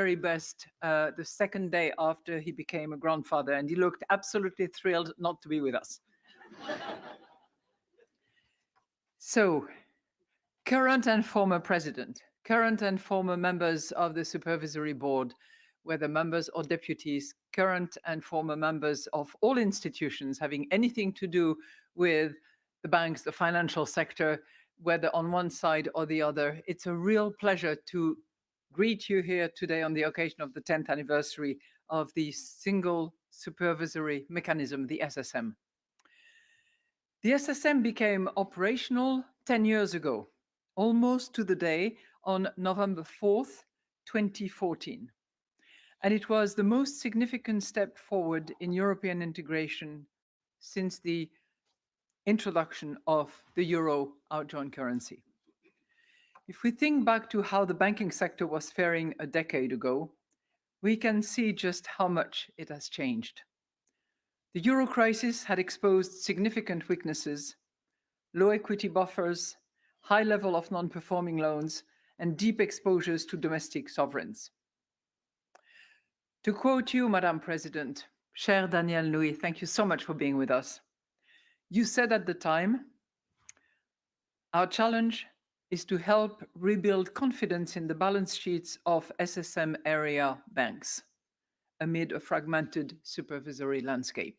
very best the second day after he became a grandfather, and he looked absolutely thrilled not to be with us. So, current and former president, current and former members of the supervisory board, whether members or deputies, current and former members of all institutions having anything to do with the banks, the financial sector, whether on one side or the other. It's a real pleasure to greet you here today on the occasion of the 10th anniversary of the single supervisory mechanism, the SSM. The SSM became operational 10 years ago, almost to the day on November 4th, 2014. And it was the most significant step forward in European integration since the introduction of the euro, our joint currency. If we think back to how the banking sector was faring a decade ago, we can see just how much it has changed. The euro crisis had exposed significant weaknesses, low equity buffers, high level of non-performing loans, and deep exposures to domestic sovereigns. To quote you, Madam President, cher Danielle Nouy, thank you so much for being with us. You said at the time, our challenge is to help rebuild confidence in the balance sheets of SSM area banks amid a fragmented supervisory landscape.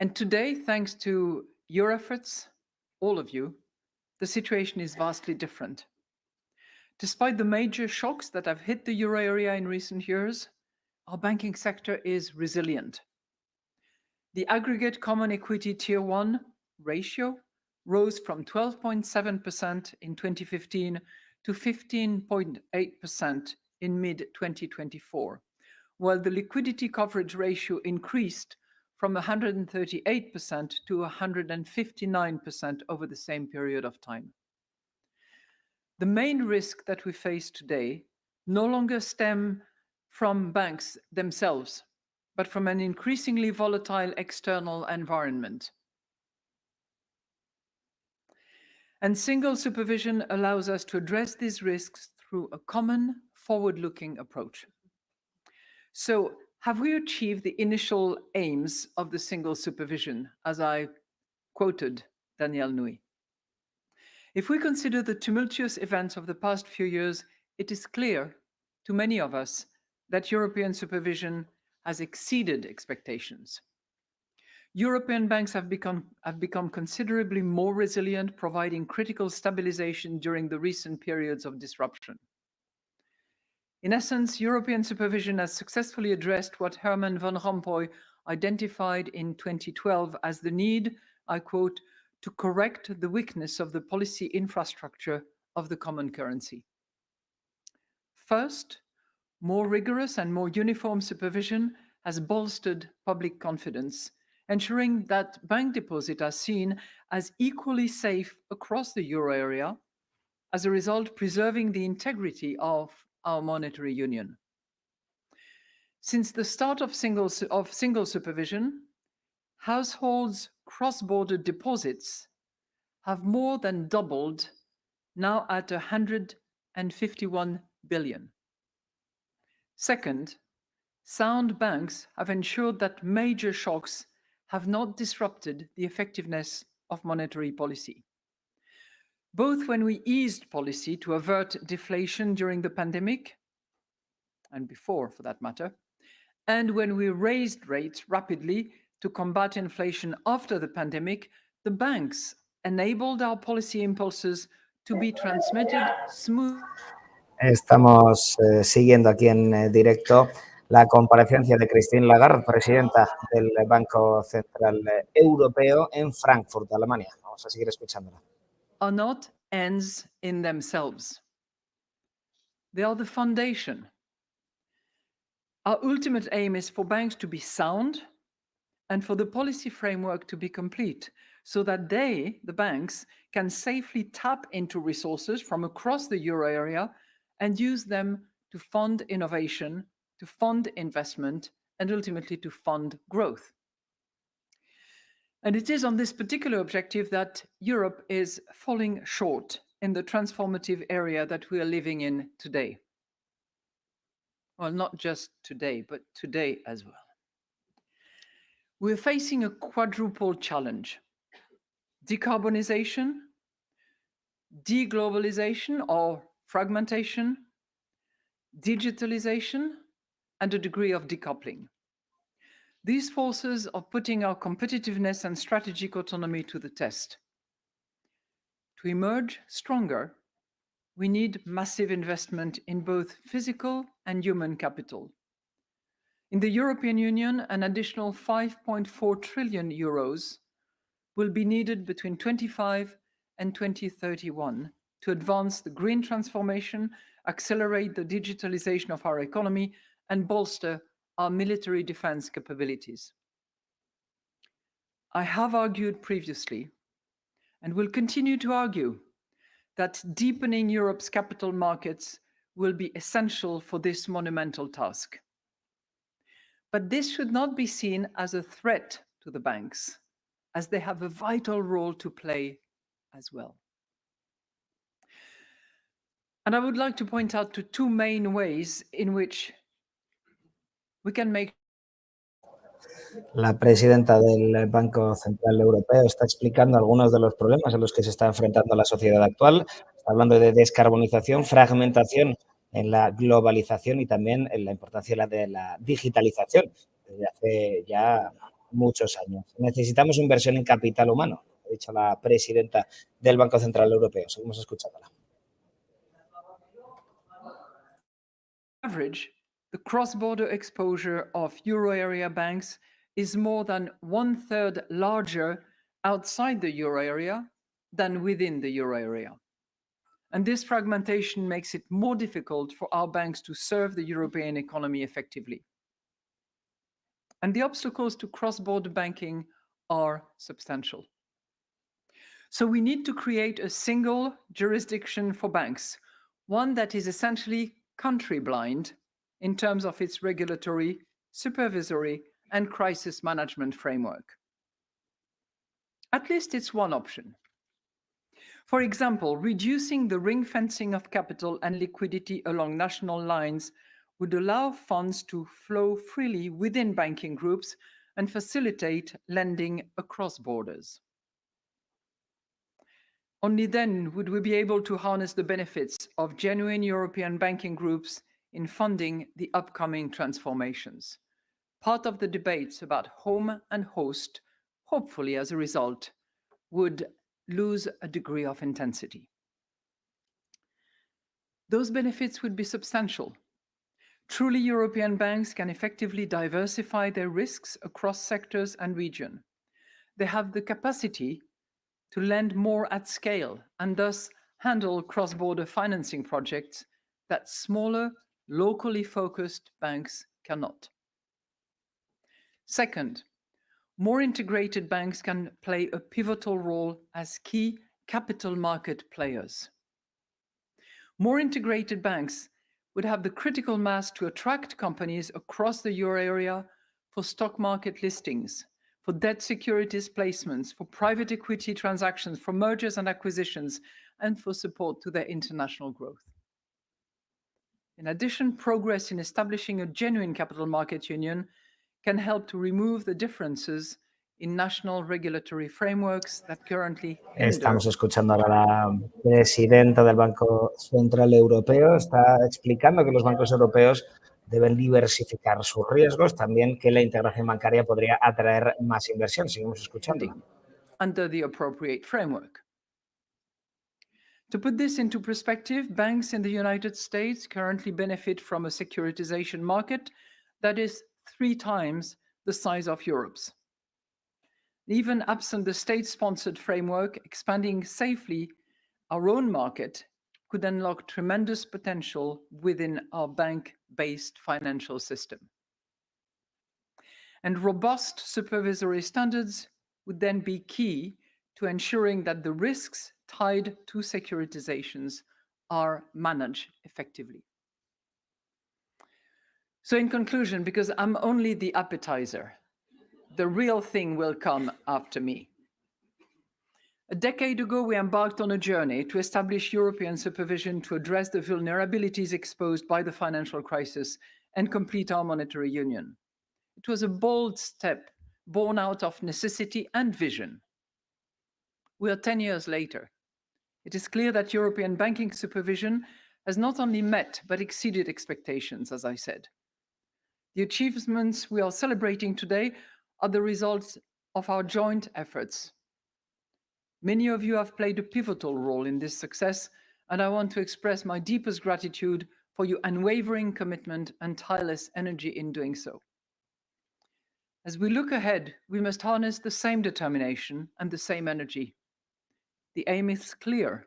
And today, thanks to your efforts, all of you, the situation is vastly different. Despite the major shocks that have hit the euro area in recent years, our banking sector is resilient. The aggregate common equity tier 1 ratio rose from 12.7% in 2015 to 15.8% in mid-2024, while the liquidity coverage ratio increased from 138% to 159% over the same period of time. The main risk that we face today no longer stem from banks themselves, but from an increasingly volatile external environment. And single supervision allows us to address these risks through a common, forward-looking approach. So, have we achieved the initial aims of the single supervision, as I quoted Danielle Nouy? If we consider the tumultuous events of the past few years, it is clear to many of us that European supervision has exceeded expectations. European banks have become considerably more resilient, providing critical stabilization during the recent periods of disruption. In essence, European supervision has successfully addressed what Herman Van Rompuy identified in 2012 as the need, I quote, to correct the weakness of the policy infrastructure of the common currency. First, more rigorous and more uniform supervision has bolstered public confidence, ensuring that bank deposits are seen as equally safe across the euro area, as a result preserving the integrity of our monetary union. Since the start of single supervision, households' cross-border deposits have more than doubled, now at 151 billion. Second, sound banks have ensured that major shocks have not disrupted the effectiveness of monetary policy. Both when we eased policy to avert deflation during the pandemic, and before for that matter, and when we raised rates rapidly to combat inflation after the pandemic, the banks enabled our policy impulses to be transmitted smoothly. Estamos siguiendo aquí en directo la comparecencia de Christine Lagarde, presidenta del Banco Central Europeo en Frankfurt, Alemania. Vamos a seguir escuchándola. Are not ends in themselves. They are the foundation. Our ultimate aim is for banks to be sound and for the policy framework to be complete so that they, the banks, can safely tap into resources from across the euro area and use them to fund innovation, to fund investment, and ultimately to fund growth. And it is on this particular objective that Europe is falling short in the transformative area that we are living in today. Well, not just today, but today as well. We're facing a quadruple challenge: decarbonization, deglobalization or fragmentation, digitalization, and a degree of decoupling. These forces are putting our competitiveness and strategic autonomy to the test. To emerge stronger, we need massive investment in both physical and human capital. In the European Union, an additional 5.4 trillion euros will be needed between 2025 and 2031 to advance the green transformation, accelerate the digitalization of our economy, and bolster our military defense capabilities. I have argued previously, and will continue to argue, that deepening Europe's capital markets will be essential for this monumental task. But this should not be seen as a threat to the banks, as they have a vital role to play as well. And I would like to point out to two main ways in which we can make. La presidenta del Banco Central Europeo está explicando algunos de los problemas a los que se está enfrentando la sociedad actual. Está hablando de descarbonización, fragmentación en la globalización y también en la importancia de la digitalización desde hace ya muchos años. Necesitamos inversión en capital humano, ha dicho la presidenta del Banco Central Europeo. Seguimos escuchándola. Average, the cross-border exposure of euro area banks is more than 1/3 larger outside the euro area than within the euro area. And this fragmentation makes it more difficult for our banks to serve the European economy effectively. And the obstacles to cross-border banking are substantial. So we need to create a single jurisdiction for banks, one that is essentially country blind in terms of its regulatory, supervisory, and crisis management framework. At least it's one option. For example, reducing the ring fencing of capital and liquidity along national lines would allow funds to flow freely within banking groups and facilitate lending across borders. Only then would we be able to harness the benefits of genuine European banking groups in funding the upcoming transformations. Part of the debates about home and host, hopefully as a result, would lose a degree of intensity. Those benefits would be substantial. Truly European banks can effectively diversify their risks across sectors and regions. They have the capacity to lend more at scale and thus handle cross-border financing projects that smaller, locally focused banks cannot. Second, more integrated banks can play a pivotal role as key capital market players. More integrated banks would have the critical mass to attract companies across the euro area for stock market listings, for debt securities placements, for private equity transactions, for mergers and acquisitions, and for support to their international growth. In addition, progress in establishing a genuine capital market union can help to remove the differences in national regulatory frameworks that currently hinder. Estamos escuchando ahora a la presidenta del Banco Central Europeo. Está explicando que los bancos europeos deben diversificar sus riesgos, también que la integración bancaria podría atraer más inversión. Seguimos escuchando. Under the appropriate framework. To put this into perspective, banks in the United States currently benefit from a securitization market that is 3 times the size of Europe's. Even absent the state-sponsored framework, expanding safely our own market could unlock tremendous potential within our bank-based financial system. And robust supervisory standards would then be key to ensuring that the risks tied to securitizations are managed effectively. So in conclusion, because I'm only the appetizer, the real thing will come after me. A decade ago, we embarked on a journey to establish European supervision to address the vulnerabilities exposed by the financial crisis and complete our monetary union. It was a bold step born out of necessity and vision. We are 10 years later. It is clear that European banking supervision has not only met but exceeded expectations, as I said. The achievements we are celebrating today are the results of our joint efforts. Many of you have played a pivotal role in this success, and I want to express my deepest gratitude for your unwavering commitment and tireless energy in doing so. As we look ahead, we must harness the same determination and the same energy. The aim is clear: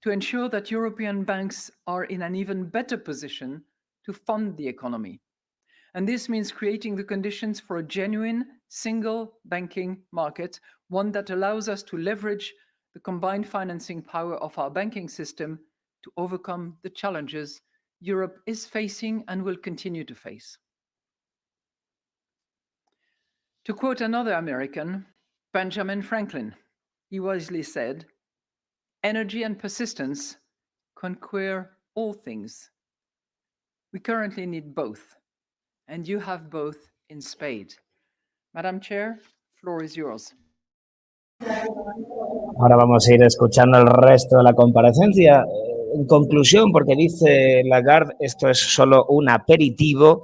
to ensure that European banks are in an even better position to fund the economy. And this means creating the conditions for a genuine single banking market, one that allows us to leverage the combined financing power of our banking system to overcome the challenges Europe is facing and will continue to face. To quote another American, Benjamin Franklin, he wisely said, "Energy and persistence conquer all things." We currently need both, and you have both in spades. Madam Chair, floor is yours. Ahora vamos a ir escuchando el resto de la comparecencia. En conclusión, porque dice Lagarde, esto es solo un aperitivo.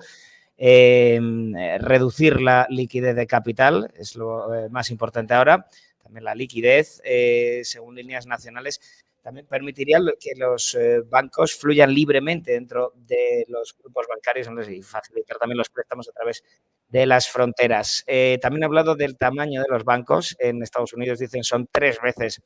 Reducir la liquidez de capital es lo más importante ahora. También la liquidez, según líneas nacionales, también permitiría que los bancos fluyan libremente dentro de los grupos bancarios y facilitar también los préstamos a través de las fronteras. También he hablado del tamaño de los bancos. En Estados Unidos dicen son 3 veces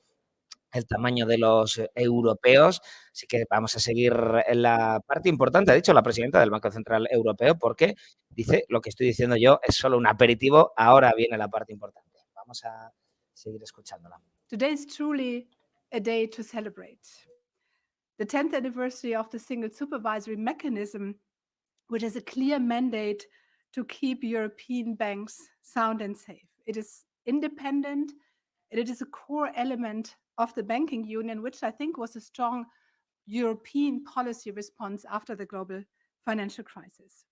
el tamaño de los europeos, así que vamos a seguir en la parte importante. Ha dicho la presidenta del Banco Central Europeo, porque dice lo que estoy diciendo yo es solo un aperitivo, ahora viene la parte importante. Vamos a seguir escuchándola. Today is truly a day to celebrate. The 10th anniversary of the single supervisory mechanism, which has a clear mandate to keep European banks sound and safe. It is independent, and it is a core element of the banking union, which I think was a strong European policy response after the global financial crisis.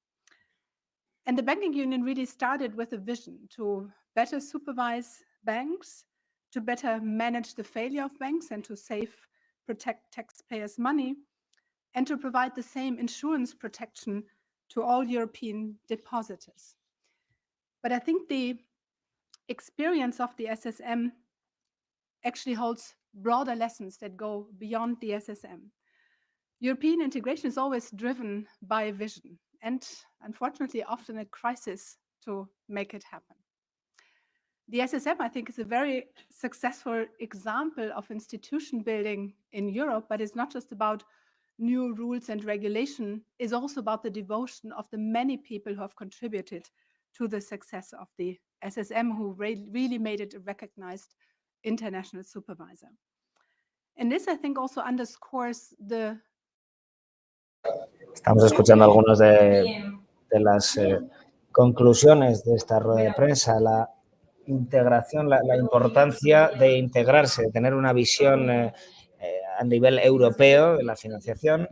And the banking union really started with a vision to better supervise banks, to better manage the failure of banks and to protect taxpayers' money, and to provide the same insurance protection to all European depositors. But I think the experience of the SSM actually holds broader lessons that go beyond the SSM. European integration is always driven by a vision and, unfortunately, often a crisis to make it happen. The SSM, I think, is a very successful example of institution building in Europe, but it's not just about new rules and regulation. It's also about the devotion of the many people who have contributed to the success of the SSM, who really made it a recognized international supervisor. And this, I think, also underscores the... Estamos escuchando algunas de las conclusiones de esta rueda de prensa, la integración, la importancia de integrarse, de tener una visión a nivel europeo de la financiación.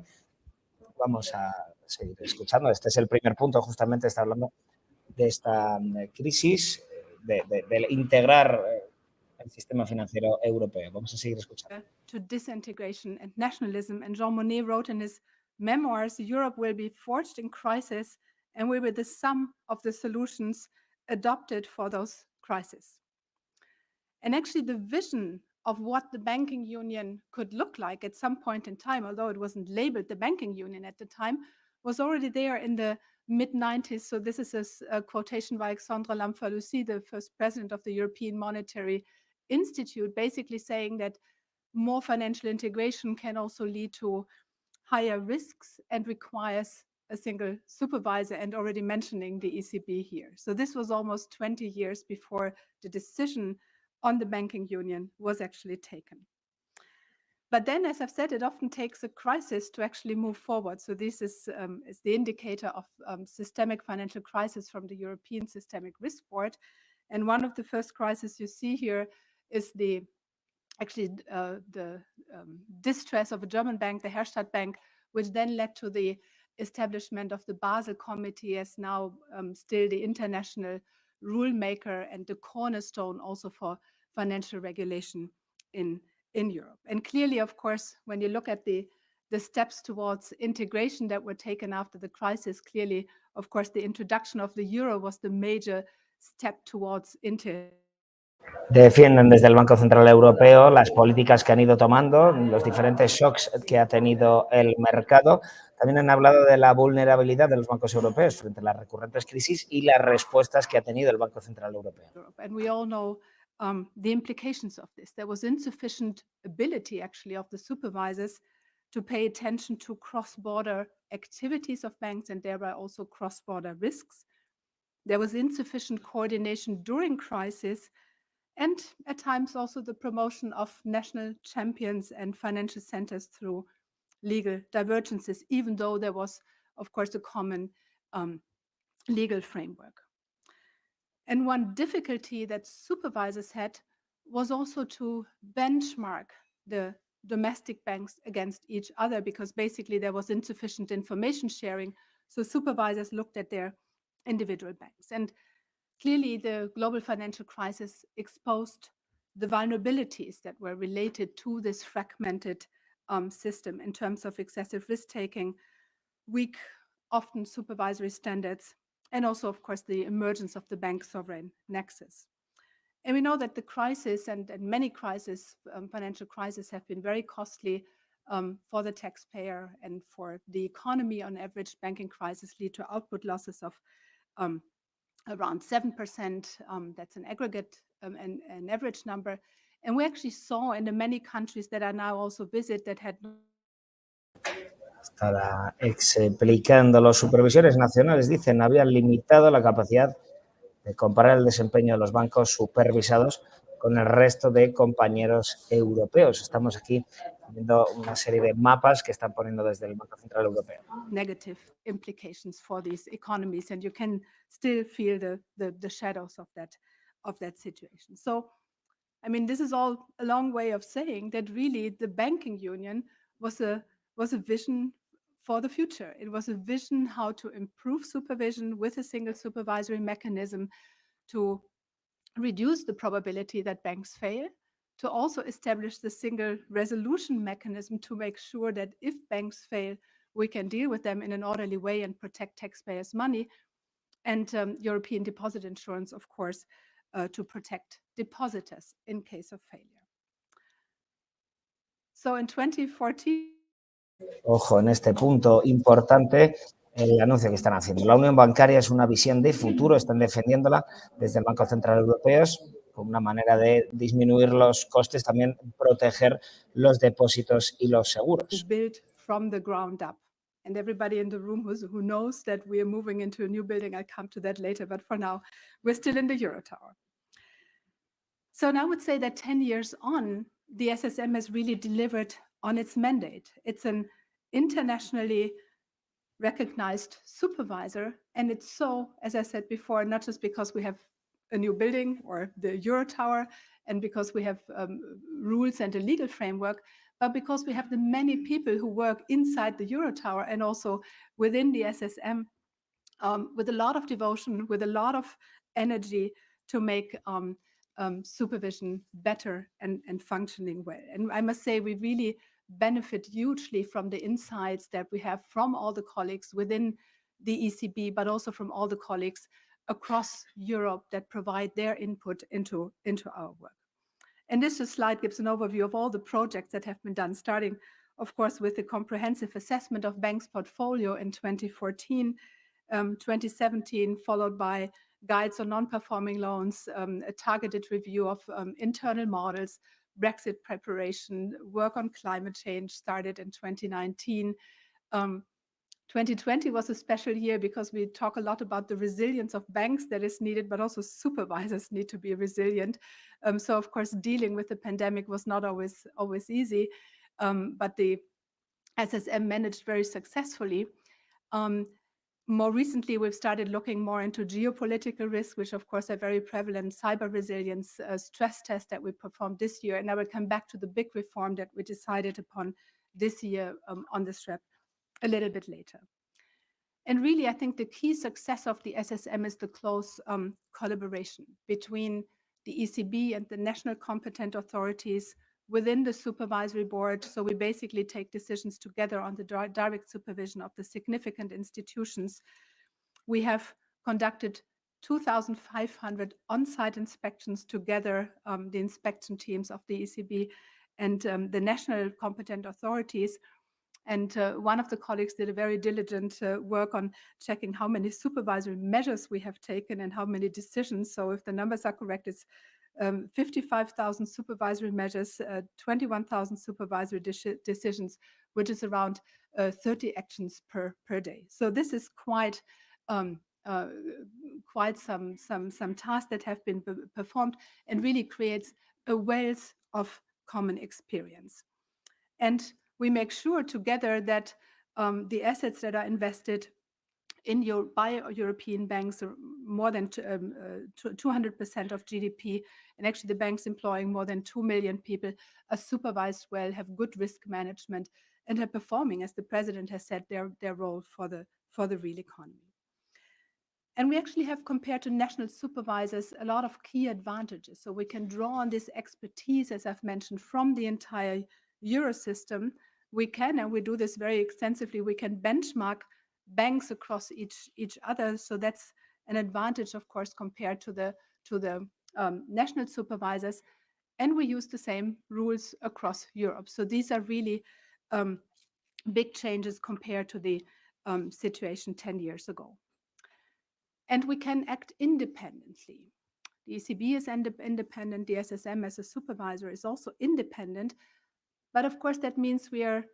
Vamos a seguir escuchando. Este es el primer punto, justamente está hablando de esta crisis, de integrar el sistema financiero europeo. Vamos a seguir escuchando. To disintegration and nationalism, and Jean Monnet wrote in his memoirs, Europe will be forged in crisis and will be the sum of the solutions adopted for those crises. And actually the vision of what the banking union could look like at some point in time, although it wasn't labeled the banking union at the time, was already there in the mid-90s. So this is a quotation by Alexandre Lamfalussy, the first president of the European Monetary Institute, basically saying that more financial integration can also lead to higher risks and requires a single supervisor, and already mentioning the ECB here. So this was almost 20 years before the decision on the banking union was actually taken. But then, as I've said, it often takes a crisis to actually move forward. So this is the indicator of systemic financial crisis from the European Systemic Risk Board. And one of the first crises you see here is the actually the distress of a German bank, the Herstatt Bank, which then led to the establishment of the Basel Committee as now still the international rule maker and the cornerstone also for financial regulation in Europe. And clearly, of course, when you look at the steps towards integration that were taken after the crisis, clearly, of course, the introduction of the euro was the major step towards integration. Defienden desde el Banco Central Europeo las políticas que han ido tomando, los diferentes shocks que ha tenido el mercado. También han hablado de la vulnerabilidad de los bancos europeos frente a las recurrentes crisis y las respuestas que ha tenido el Banco Central Europeo. And we all know the implications of this. There was insufficient ability, actually, of the supervisors to pay attention to cross-border activities of banks and thereby also cross-border risks. There was insufficient coordination during crisis, and at times also the promotion of national champions and financial centers through legal divergences, even though there was, of course, a common legal framework. And one difficulty that supervisors had was also to benchmark the domestic banks against each other, because basically there was insufficient information sharing. So supervisors looked at their individual banks. And clearly, the global financial crisis exposed the vulnerabilities that were related to this fragmented system in terms of excessive risk-taking, weak, often supervisory standards, and also, of course, the emergence of the bank sovereign nexus. And we know that the crisis and many crises, financial crises, have been very costly for the taxpayer and for the economy. On average, banking crises lead to output losses of around 7%. That's an aggregate, an average number. And we actually saw in the many countries that are now also visited that had Estará explicando los supervisores nacionales, dicen, habían limitado la capacidad de comparar el desempeño de los bancos supervisados con el resto de compañeros europeos. Estamos aquí viendo una serie de mapas que están poniendo desde el Banco Central Europeo. Negative implications for these economies, and you can still feel the shadows of that situation. So, I mean, this is all a long way of saying that really the banking union was a vision for the future. It was a vision how to improve supervision with a single supervisory mechanism to reduce the probability that banks fail, to also establish the single resolution mechanism to make sure that if banks fail, we can deal with them in an orderly way and protect taxpayers' money, and European deposit insurance, of course, to protect depositors in case of failure. So in 2014, Ojo, en este punto importante, el anuncio que están haciendo. La unión bancaria es una visión de futuro, están defendiéndola desde el Banco Central Europeo, como una manera de disminuir los costes, también proteger los depósitos y los seguros. Built from the ground up. And everybody in the room who knows that we are moving into a new building, I'll come to that later, but for now, we're still in the Euro Tower. So now I would say that 10 years on, the SSM has really delivered on its mandate. It's an internationally recognized supervisor, and it's so, as I said before, not just because we have a new building or the Euro Tower and because we have rules and a legal framework, but because we have the many people who work inside the Euro Tower and also within the SSM with a lot of devotion, with a lot of energy to make supervision better and functioning well. And I must say, we really benefit hugely from the insights that we have from all the colleagues within the ECB, but also from all the colleagues across Europe that provide their input into our work. And this slide gives an overview of all the projects that have been done, starting, of course, with the comprehensive assessment of banks' portfolio in 2014, 2017, followed by guides on non-performing loans, a targeted review of internal models, Brexit preparation, work on climate change started in 2019. 2020 was a special year because we talk a lot about the resilience of banks that is needed, but also supervisors need to be resilient. So, of course, dealing with the pandemic was not always easy, but the SSM managed very successfully. More recently, we've started looking more into geopolitical risks, which of course are very prevalent, cyber resilience, stress test that we performed this year. And I will come back to the big reform that we decided upon this year on this SREP a little bit later. And really, I think the key success of the SSM is the close collaboration between the ECB and the national competent authorities within the supervisory board. So we basically take decisions together on the direct supervision of the significant institutions. We have conducted 2,500 on-site inspections together, the inspection teams of the ECB and the national competent authorities. And one of the colleagues did a very diligent work on checking how many supervisory measures we have taken and how many decisions. So if the numbers are correct, it's 55,000 supervisory measures, 21,000 supervisory decisions, which is around 30 actions per day. So this is quite some tasks that have been performed and really creates a wealth of common experience. And we make sure together that the assets that are invested by European banks are more than 200% of GDP, and actually the banks employing more than 2 million people are supervised well, have good risk management, and are performing, as the president has said, their role for the real economy. And we actually have, compared to national supervisors, a lot of key advantages. So we can draw on this expertise, as I've mentioned, from the entire Eurosystem. We can, and we do this very extensively, we can benchmark banks across each other. So that's an advantage, of course, compared to the national supervisors. And we use the same rules across Europe. So these are really big changes compared to the situation 10 years ago. And we can act independently. The ECB is independent. The SSM as a supervisor is also independent. But of course, that means we are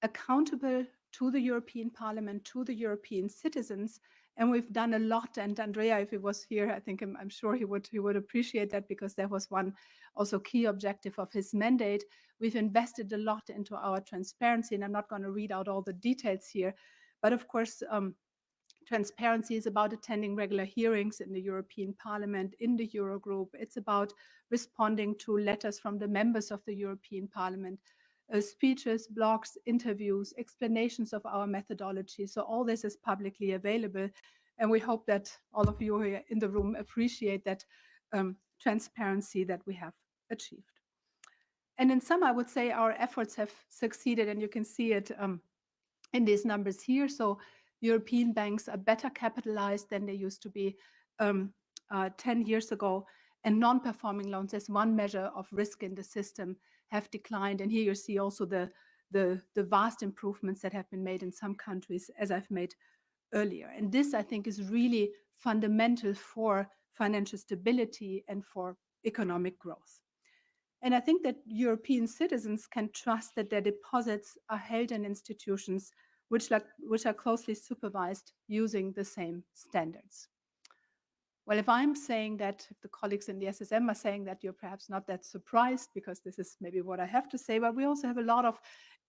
accountable to the European Parliament, to the European citizens. And we've done a lot. And Andrea, if he was here, I think I'm sure he would appreciate that, because that was one also key objective of his mandate. We've invested a lot into our transparency, and I'm not going to read out all the details here. But of course, transparency is about attending regular hearings in the European Parliament, in the Eurogroup. It's about responding to letters from the members of the European Parliament, speeches, blogs, interviews, explanations of our methodology. So all this is publicly available. And we hope that all of you here in the room appreciate that transparency that we have achieved. And in sum, I would say our efforts have succeeded, and you can see it in these numbers here. So European banks are better capitalized than they used to be 10 years ago. And non-performing loans, as one measure of risk in the system, have declined. And here you see also the vast improvements that have been made in some countries, as I've made earlier. And this, I think, is really fundamental for financial stability and for economic growth. And I think that European citizens can trust that their deposits are held in institutions which are closely supervised using the same standards. Well, if I'm saying that, if the colleagues in the SSM are saying that, you're perhaps not that surprised, because this is maybe what I have to say, but we also have a lot of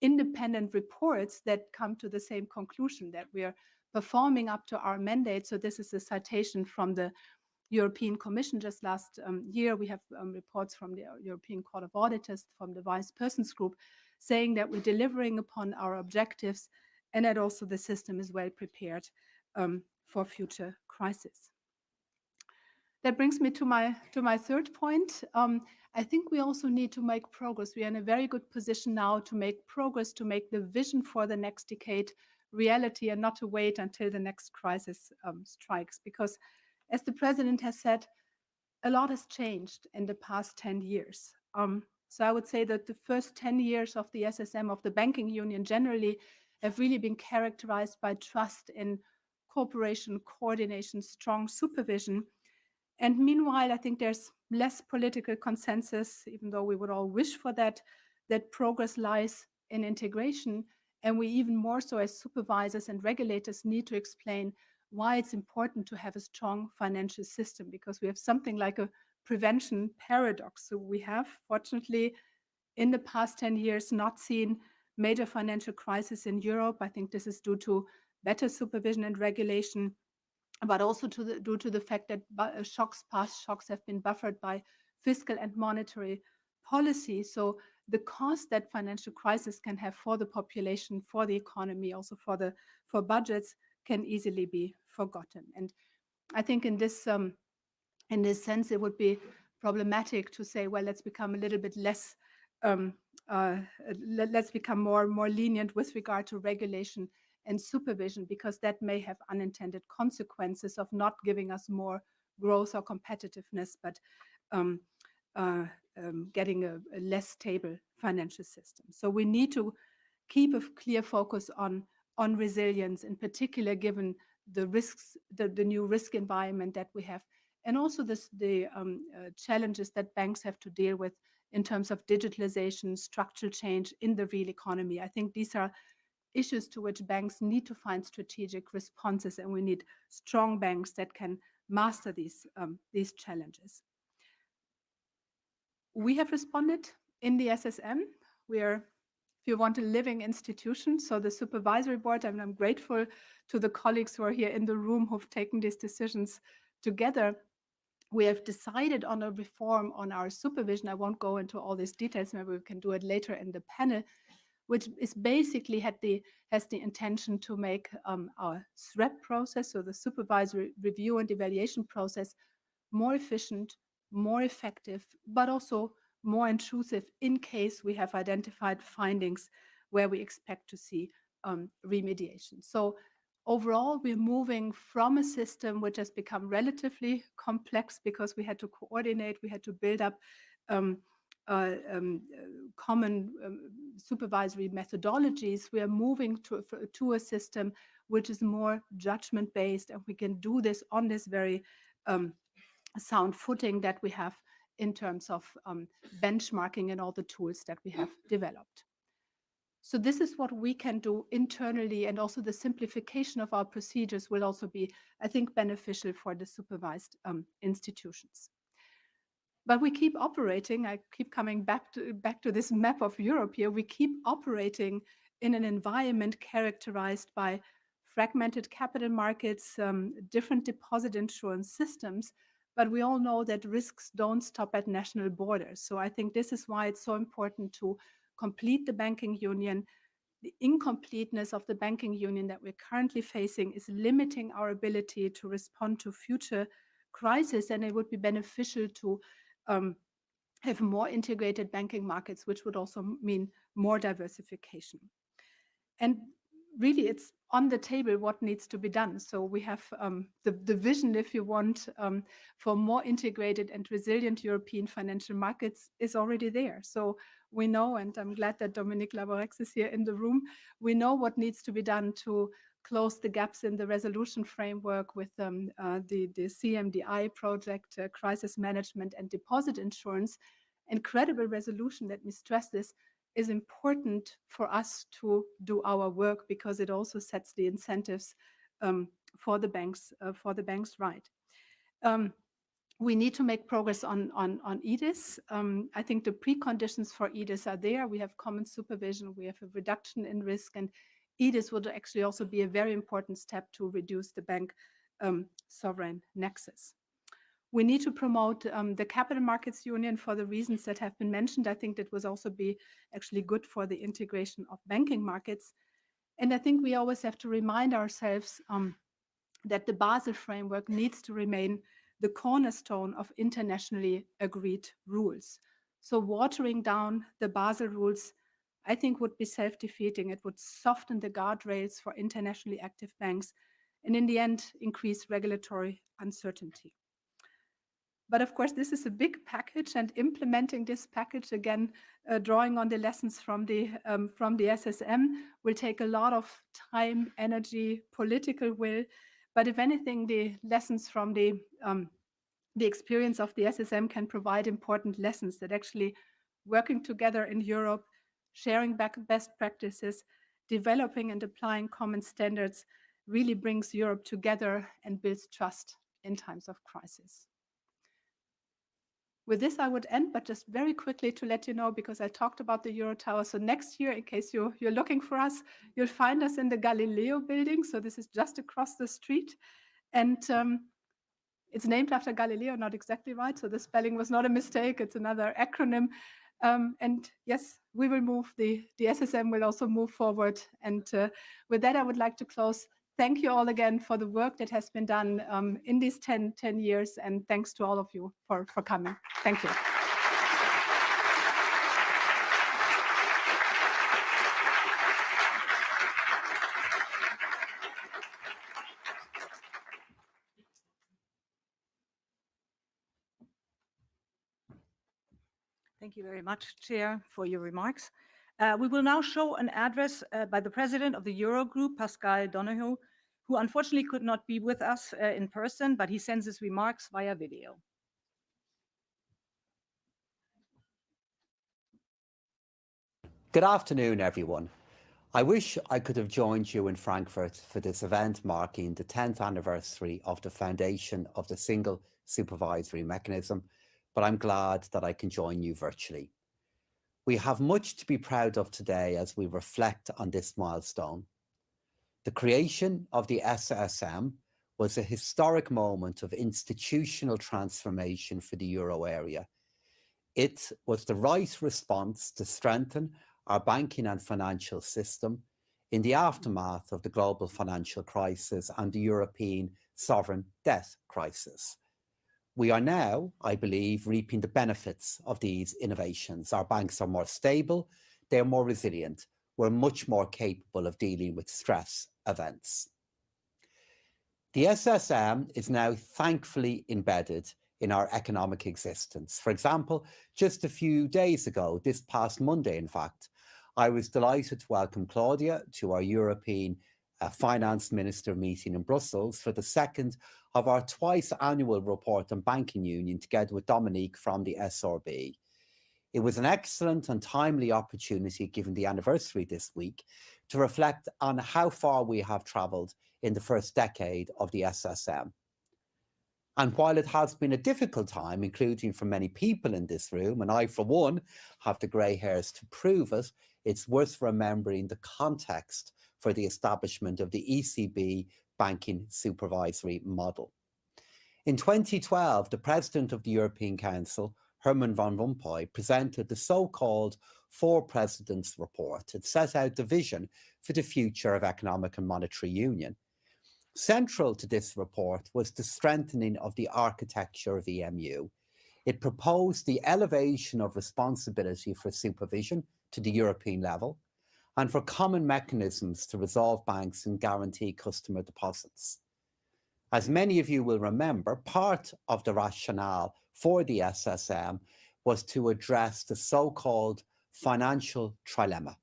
independent reports that come to the same conclusion, that we are performing up to our mandate. So this is a citation from the European Commission just last year. We have reports from the European Court of Auditors, from the Vice Persons Group, saying that we're delivering upon our objectives, and that also the system is well prepared for future crises. That brings me to my third point. I think we also need to make progress. We are in a very good position now to make progress, to make the vision for the next decade reality, and not to wait until the next crisis strikes. Because, as the president has said, a lot has changed in the past 10 years. So I would say that the first 10 years of the SSM, of the banking union generally, have really been characterized by trust in cooperation, coordination, strong supervision. And meanwhile, I think there's less political consensus, even though we would all wish for that progress lies in integration. And we even more so as supervisors and regulators need to explain why it's important to have a strong financial system, because we have something like a prevention paradox. So we have, fortunately, in the past 10 years, not seen major financial crisis in Europe. I think this is due to better supervision and regulation, but also due to the fact that past shocks have been buffered by fiscal and monetary policy. So the cost that financial crisis can have for the population, for the economy, also for budgets, can easily be forgotten. And I think in this sense, it would be problematic to say, well, let's become a little bit less, let's become more lenient with regard to regulation and supervision, because that may have unintended consequences of not giving us more growth or competitiveness, but getting a less stable financial system. So we need to keep a clear focus on resilience, in particular, given the risks, the new risk environment that we have, and also the challenges that banks have to deal with in terms of digitalization, structural change in the real economy. I think these are issues to which banks need to find strategic responses, and we need strong banks that can master these challenges. We have responded in the SSM. We are, if you want, a living institution. So the supervisory board, and I'm grateful to the colleagues who are here in the room who've taken these decisions together. We have decided on a reform on our supervision. I won't go into all these details. Maybe we can do it later in the panel, which is basically has the intention to make our SREP process, so the supervisory review and evaluation process, more efficient, more effective, but also more intrusive in case we have identified findings where we expect to see remediation. So overall, we're moving from a system which has become relatively complex because we had to coordinate, we had to build up common supervisory methodologies. We are moving to a system which is more judgment-based, and we can do this on this very sound footing that we have in terms of benchmarking and all the tools that we have developed. So this is what we can do internally, and also the simplification of our procedures will also be, I think, beneficial for the supervised institutions. But we keep operating. I keep coming back to this map of Europe here. We keep operating in an environment characterized by fragmented capital markets, different deposit insurance systems. But we all know that risks don't stop at national borders. So I think this is why it's so important to complete the banking union. The incompleteness of the banking union that we're currently facing is limiting our ability to respond to future crises, and it would be beneficial to have more integrated banking markets, which would also mean more diversification. And really, it's on the table what needs to be done. So we have the vision, if you want, for more integrated and resilient European financial markets is already there. So we know, and I'm glad that Dominique Laborex is here in the room, we know what needs to be done to close the gaps in the resolution framework with the CMDI project, crisis management and deposit insurance. And credible resolution, let me stress this, is important for us to do our work, because it also sets the incentives for the banks right. We need to make progress on EDIS. I think the preconditions for EDIS are there. We have common supervision, we have a reduction in risk, and EDIS would actually also be a very important step to reduce the bank sovereign nexus. We need to promote the capital markets union for the reasons that have been mentioned. I think that would also be actually good for the integration of banking markets. And I think we always have to remind ourselves that the Basel framework needs to remain the cornerstone of internationally agreed rules. So watering down the Basel rules, I think, would be self-defeating. It would soften the guardrails for internationally active banks, and in the end, increase regulatory uncertainty. But of course, this is a big package, and implementing this package, again, drawing on the lessons from the SSM, will take a lot of time, energy, political will. But if anything, the lessons from the experience of the SSM can provide important lessons that actually working together in Europe, sharing best practices, developing and applying common standards really brings Europe together and builds trust in times of crisis. with this, I would end, but just very quickly to let you know, because I talked about the Euro Tower. So next year, in case you're looking for us, you'll find us in the Galileo building. So this is just across the street. And it's named after Galileo, not exactly right. So the spelling was not a mistake. It's another acronym. And yes, we will move. The SSM will also move forward. And with that, I would like to close. Thank you all again for the work that has been done in these 10 years. And thanks to all of you for coming. Thank you. Thank you very much, Chair, for your remarks. We will now show an address by the President of the Eurogroup, Pascal Donoghue, who unfortunately could not be with us in person, but he sends his remarks via video. Good afternoon, everyone. I wish I could have joined you in Frankfurt for this event marking the 10th anniversary of the foundation of the single supervisory mechanism, but I'm glad that I can join you virtually. We have much to be proud of today as we reflect on this milestone. The creation of the SSM was a historic moment of institutional transformation for the euro area. It was the right response to strengthen our banking and financial system in the aftermath of the global financial crisis and the European sovereign debt crisis. We are now, I believe, reaping the benefits of these innovations. Our banks are more stable, they're more resilient, we're much more capable of dealing with stress events. The SSM is now thankfully embedded in our economic existence. For example, just a few days ago, this past Monday, in fact, I was delighted to welcome Claudia to our European Finance Minister meeting in Brussels for the second of our twice annual report on banking union, together with Dominique from the SRB. It was an excellent and timely opportunity, given the anniversary this week, to reflect on how far we have travelled in the first decade of the SSM. And while it has been a difficult time, including for many people in this room, and I, for one, have the grey hairs to prove it, it's worth remembering the context for the establishment of the ECB banking supervisory model. In 2012, the President of the European Council, Herman Van Rompuy, presented the so-called Four Presidents report. It set out the vision for the future of economic and monetary union. Central to this report was the strengthening of the architecture of EMU. It proposed the elevation of responsibility for supervision to the European level and for common mechanisms to resolve banks and guarantee customer deposits. As many of you will remember, part of the rationale for the SSM was to address the so-called financial trilemma,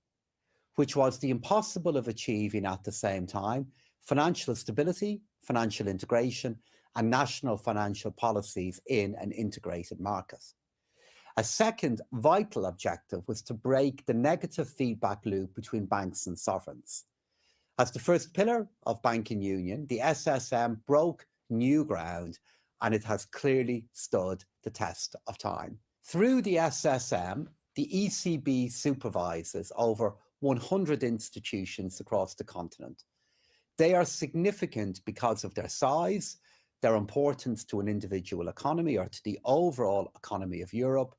which was the impossible of achieving at the same time: financial stability, financial integration, and national financial policies in an integrated market. A second vital objective was to break the negative feedback loop between banks and sovereigns. As the first pillar of banking union, the SSM broke new ground, and it has clearly stood the test of time. Through the SSM, the ECB supervises over 100 institutions across the continent. They are significant because of their size, their importance to an individual economy or to the overall economy of Europe,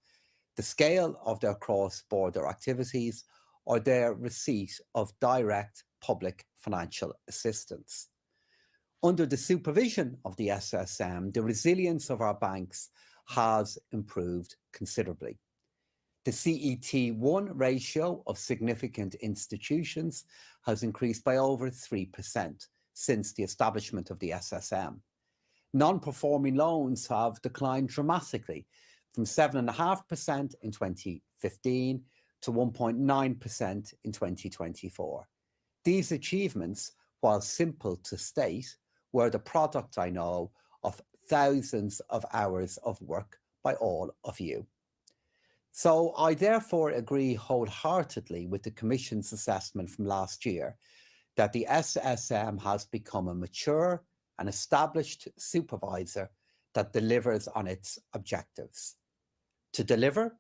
the scale of their cross-border activities, or their receipt of direct public financial assistance. Under the supervision of the SSM, the resilience of our banks has improved considerably. The CET1 ratio of significant institutions has increased by over 3% since the establishment of the SSM. Non-performing loans have declined dramatically from 7.5% in 2015 to 1.9% in 2024. These achievements, while simple to state, were the product, I know, of thousands of hours of work by all of you. So I therefore agree wholeheartedly with the Commission's assessment from last year that the SSM has become a mature and established supervisor that delivers on its objectives. To deliver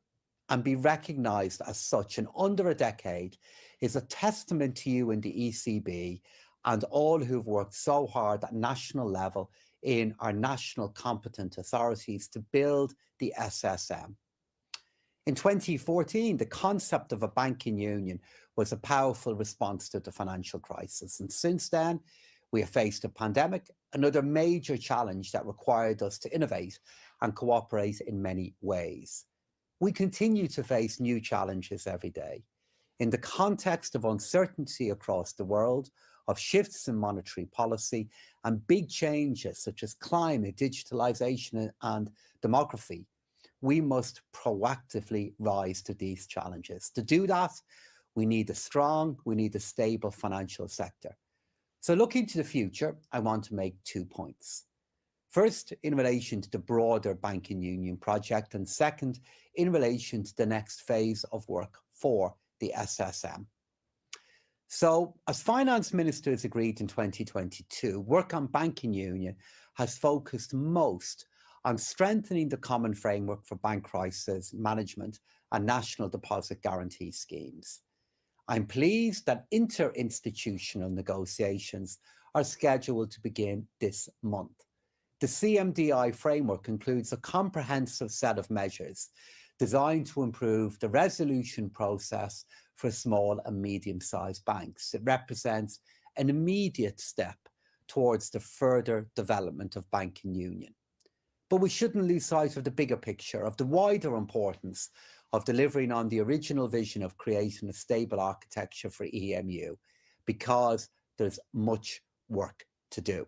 and be recognized as such in under a decade is a testament to you in the ECB and all who've worked so hard at national level in our national competent authorities to build the SSM. In 2014, the concept of a banking union was a powerful response to the financial crisis. And since then, we have faced a pandemic, another major challenge that required us to innovate and cooperate in many ways. We continue to face new challenges every day. In the context of uncertainty across the world, of shifts in monetary policy and big changes such as climate, digitalization, and demography, we must proactively rise to these challenges. To do that, we need a stable financial sector. So looking to the future, I want to make 2 points. First, in relation to the broader banking union project, and second, in relation to the next phase of work for the SSM. So, as finance ministers agreed in 2022, work on banking union has focused most on strengthening the common framework for bank crisis management and national deposit guarantee schemes. I'm pleased that interinstitutional negotiations are scheduled to begin this month. The CMDI framework includes a comprehensive set of measures designed to improve the resolution process for small and medium-sized banks. It represents an immediate step towards the further development of banking union. But we shouldn't lose sight of the bigger picture, of the wider importance of delivering on the original vision of creating a stable architecture for EMU, because there's much work to do.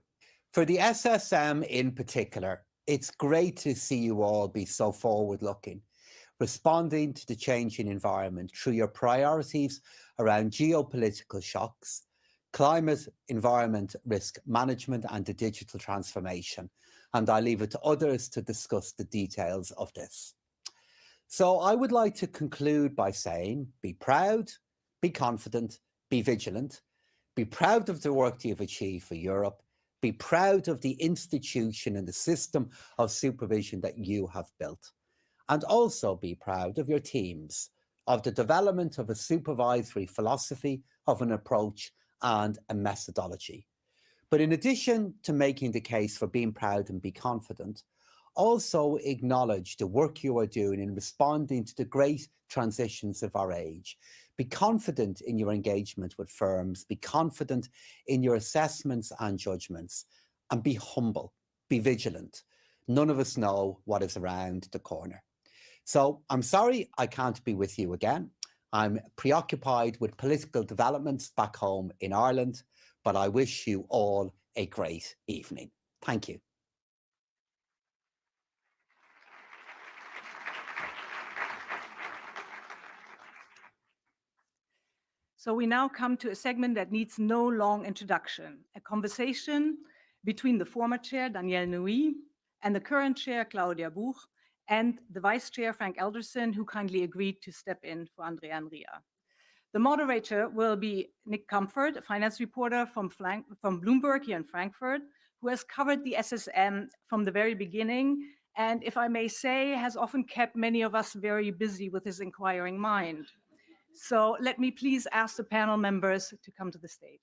For the SSM in particular, it's great to see you all be so forward-looking, responding to the changing environment through your priorities around geopolitical shocks, climate, environment, risk management, and the digital transformation. And I leave it to others to discuss the details of this. So I would like to conclude by saying, be proud, be confident, be vigilant, be proud of the work you've achieved for Europe, be proud of the institution and the system of supervision that you have built. And also be proud of your teams, of the development of a supervisory philosophy, of an approach and a methodology. But in addition to making the case for being proud and be confident, also acknowledge the work you are doing in responding to the great transitions of our age. Be confident in your engagement with firms, be confident in your assessments and judgments, and be humble, be vigilant. None of us know what is around the corner. So I'm sorry I can't be with you again. I'm preoccupied with political developments back home in Ireland, but I wish you all a great evening. Thank you. So we now come to a segment that needs no long introduction, a conversation between the former chair, Danielle Nouy, and the current chair, Claudia Buch, and the vice chair, Frank Elderson, who kindly agreed to step in for Andrea and Ria. The moderator will be Nick Comfort, a finance reporter from Bloomberg here in Frankfurt, who has covered the SSM from the very beginning, and if I may say, has often kept many of us very busy with his inquiring mind. So let me please ask the panel members to come to the stage.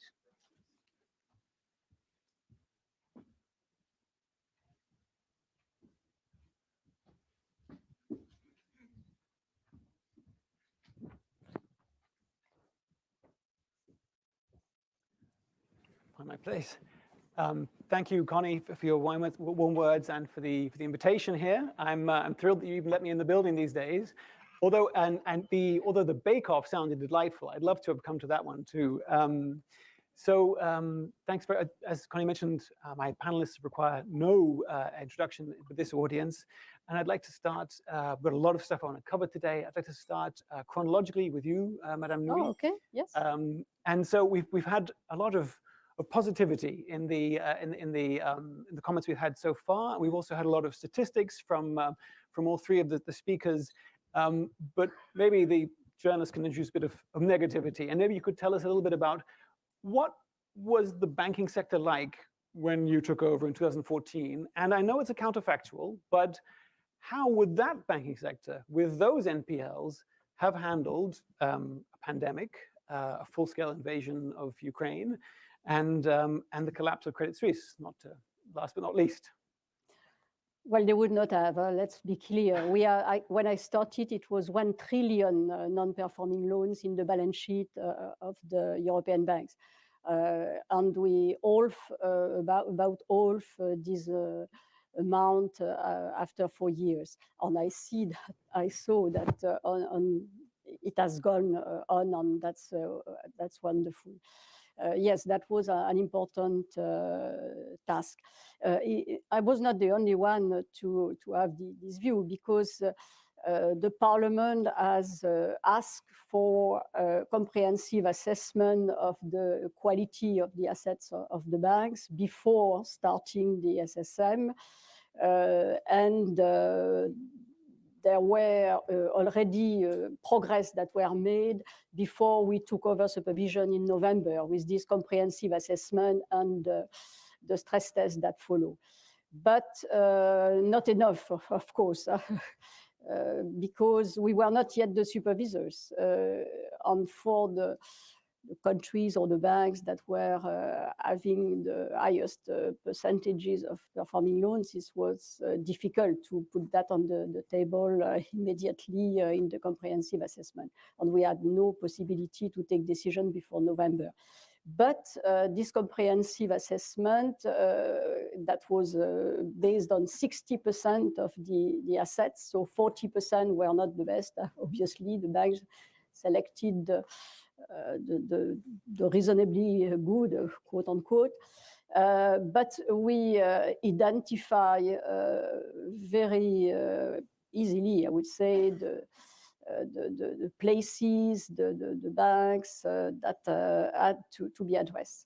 Find my place. Thank you, Connie, for your warm words and for the invitation here. I'm thrilled that you even let me in the building these days. Although the bake-off sounded delightful, I'd love to have come to that one too. Thanks for, as Connie mentioned, my panelists require no introduction with this audience. And I'd like to start, I've got a lot of stuff I want to cover today. I'd like to start chronologically with you, Madame Nouy. Oh, okay, yes. And so we've had a lot of positivity in the comments we've had so far. We've also had a lot of statistics from all three of the speakers. But maybe the journalists can introduce a bit of negativity. And maybe you could tell us a little bit about what was the banking sector like when you took over in 2014? And I know it's a counterfactual, but how would that banking sector, with those NPLs, have handled a pandemic, a full-scale invasion of Ukraine, and the collapse of Credit Suisse, not last but not least? Well, they would not have. Let's be clear. When I started, it was 1 trillion non-performing loans in the balance sheet of the European banks, and we about half this amount after 4 years. And I saw that it has gone on, and that's wonderful. Yes, that was an important task. I was not the only one to have this view, because the Parliament has asked for a comprehensive assessment of the quality of the assets of the banks before starting the SSM, and there were already progress that were made before we took over supervision in November with this comprehensive assessment and the stress tests that follow. But not enough, of course, because we were not yet the supervisors. And for the countries or the banks that were having the highest percentages of performing loans, it was difficult to put that on the table immediately in the comprehensive assessment. And we had no possibility to take decision before November. But this comprehensive assessment that was based on 60% of the assets, so 40% were not the best. Obviously, the banks selected the reasonably good, quote unquote. But we identify very easily, I would say, the places, the banks that had to be addressed.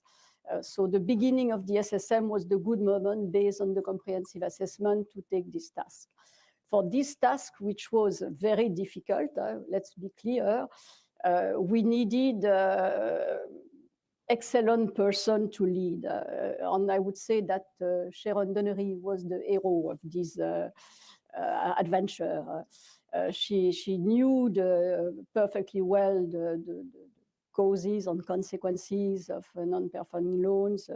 So the beginning of the SSM was the good moment based on the comprehensive assessment to take this task. For this task, which was very difficult, let's be clear, we needed excellent person to lead. And I would say that Sharon Donnery was the hero of this adventure. She knew perfectly well the causes and consequences of non-performing loans,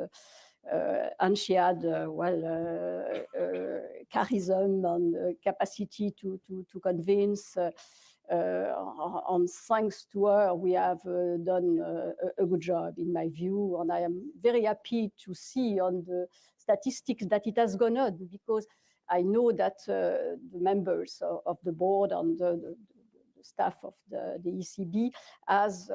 and she had charism and capacity to convince. And thanks to her, we have done a good job, in my view. And I am very happy to see on the statistics that it has gone on, because I know that the members of the board and the staff of the ECB has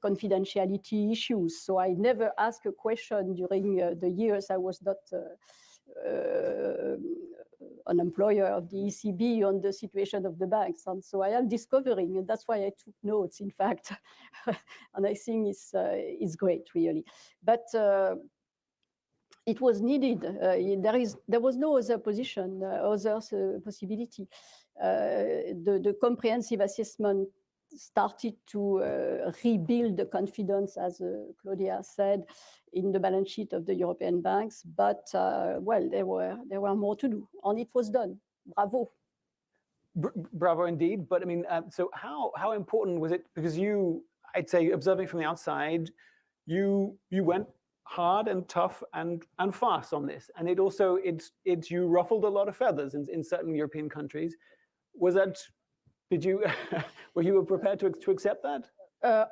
confidentiality issues. So I never asked a question during the years I was not an employer of the ECB on the situation of the banks. And so I am discovering, and that's why I took notes, in fact. And I think it's great, really. But it was needed. There was no other position, other possibility. The comprehensive assessment started to rebuild the confidence, as Claudia said, in the balance sheet of the European banks. But well, there were more to do, and it was done. Bravo. Bravo indeed. But I mean, so how important was it? Because I'd say, observing from the outside, you went hard and tough and fast on this, and you ruffled a lot of feathers in certain European countries. Was that? Were you prepared to accept that?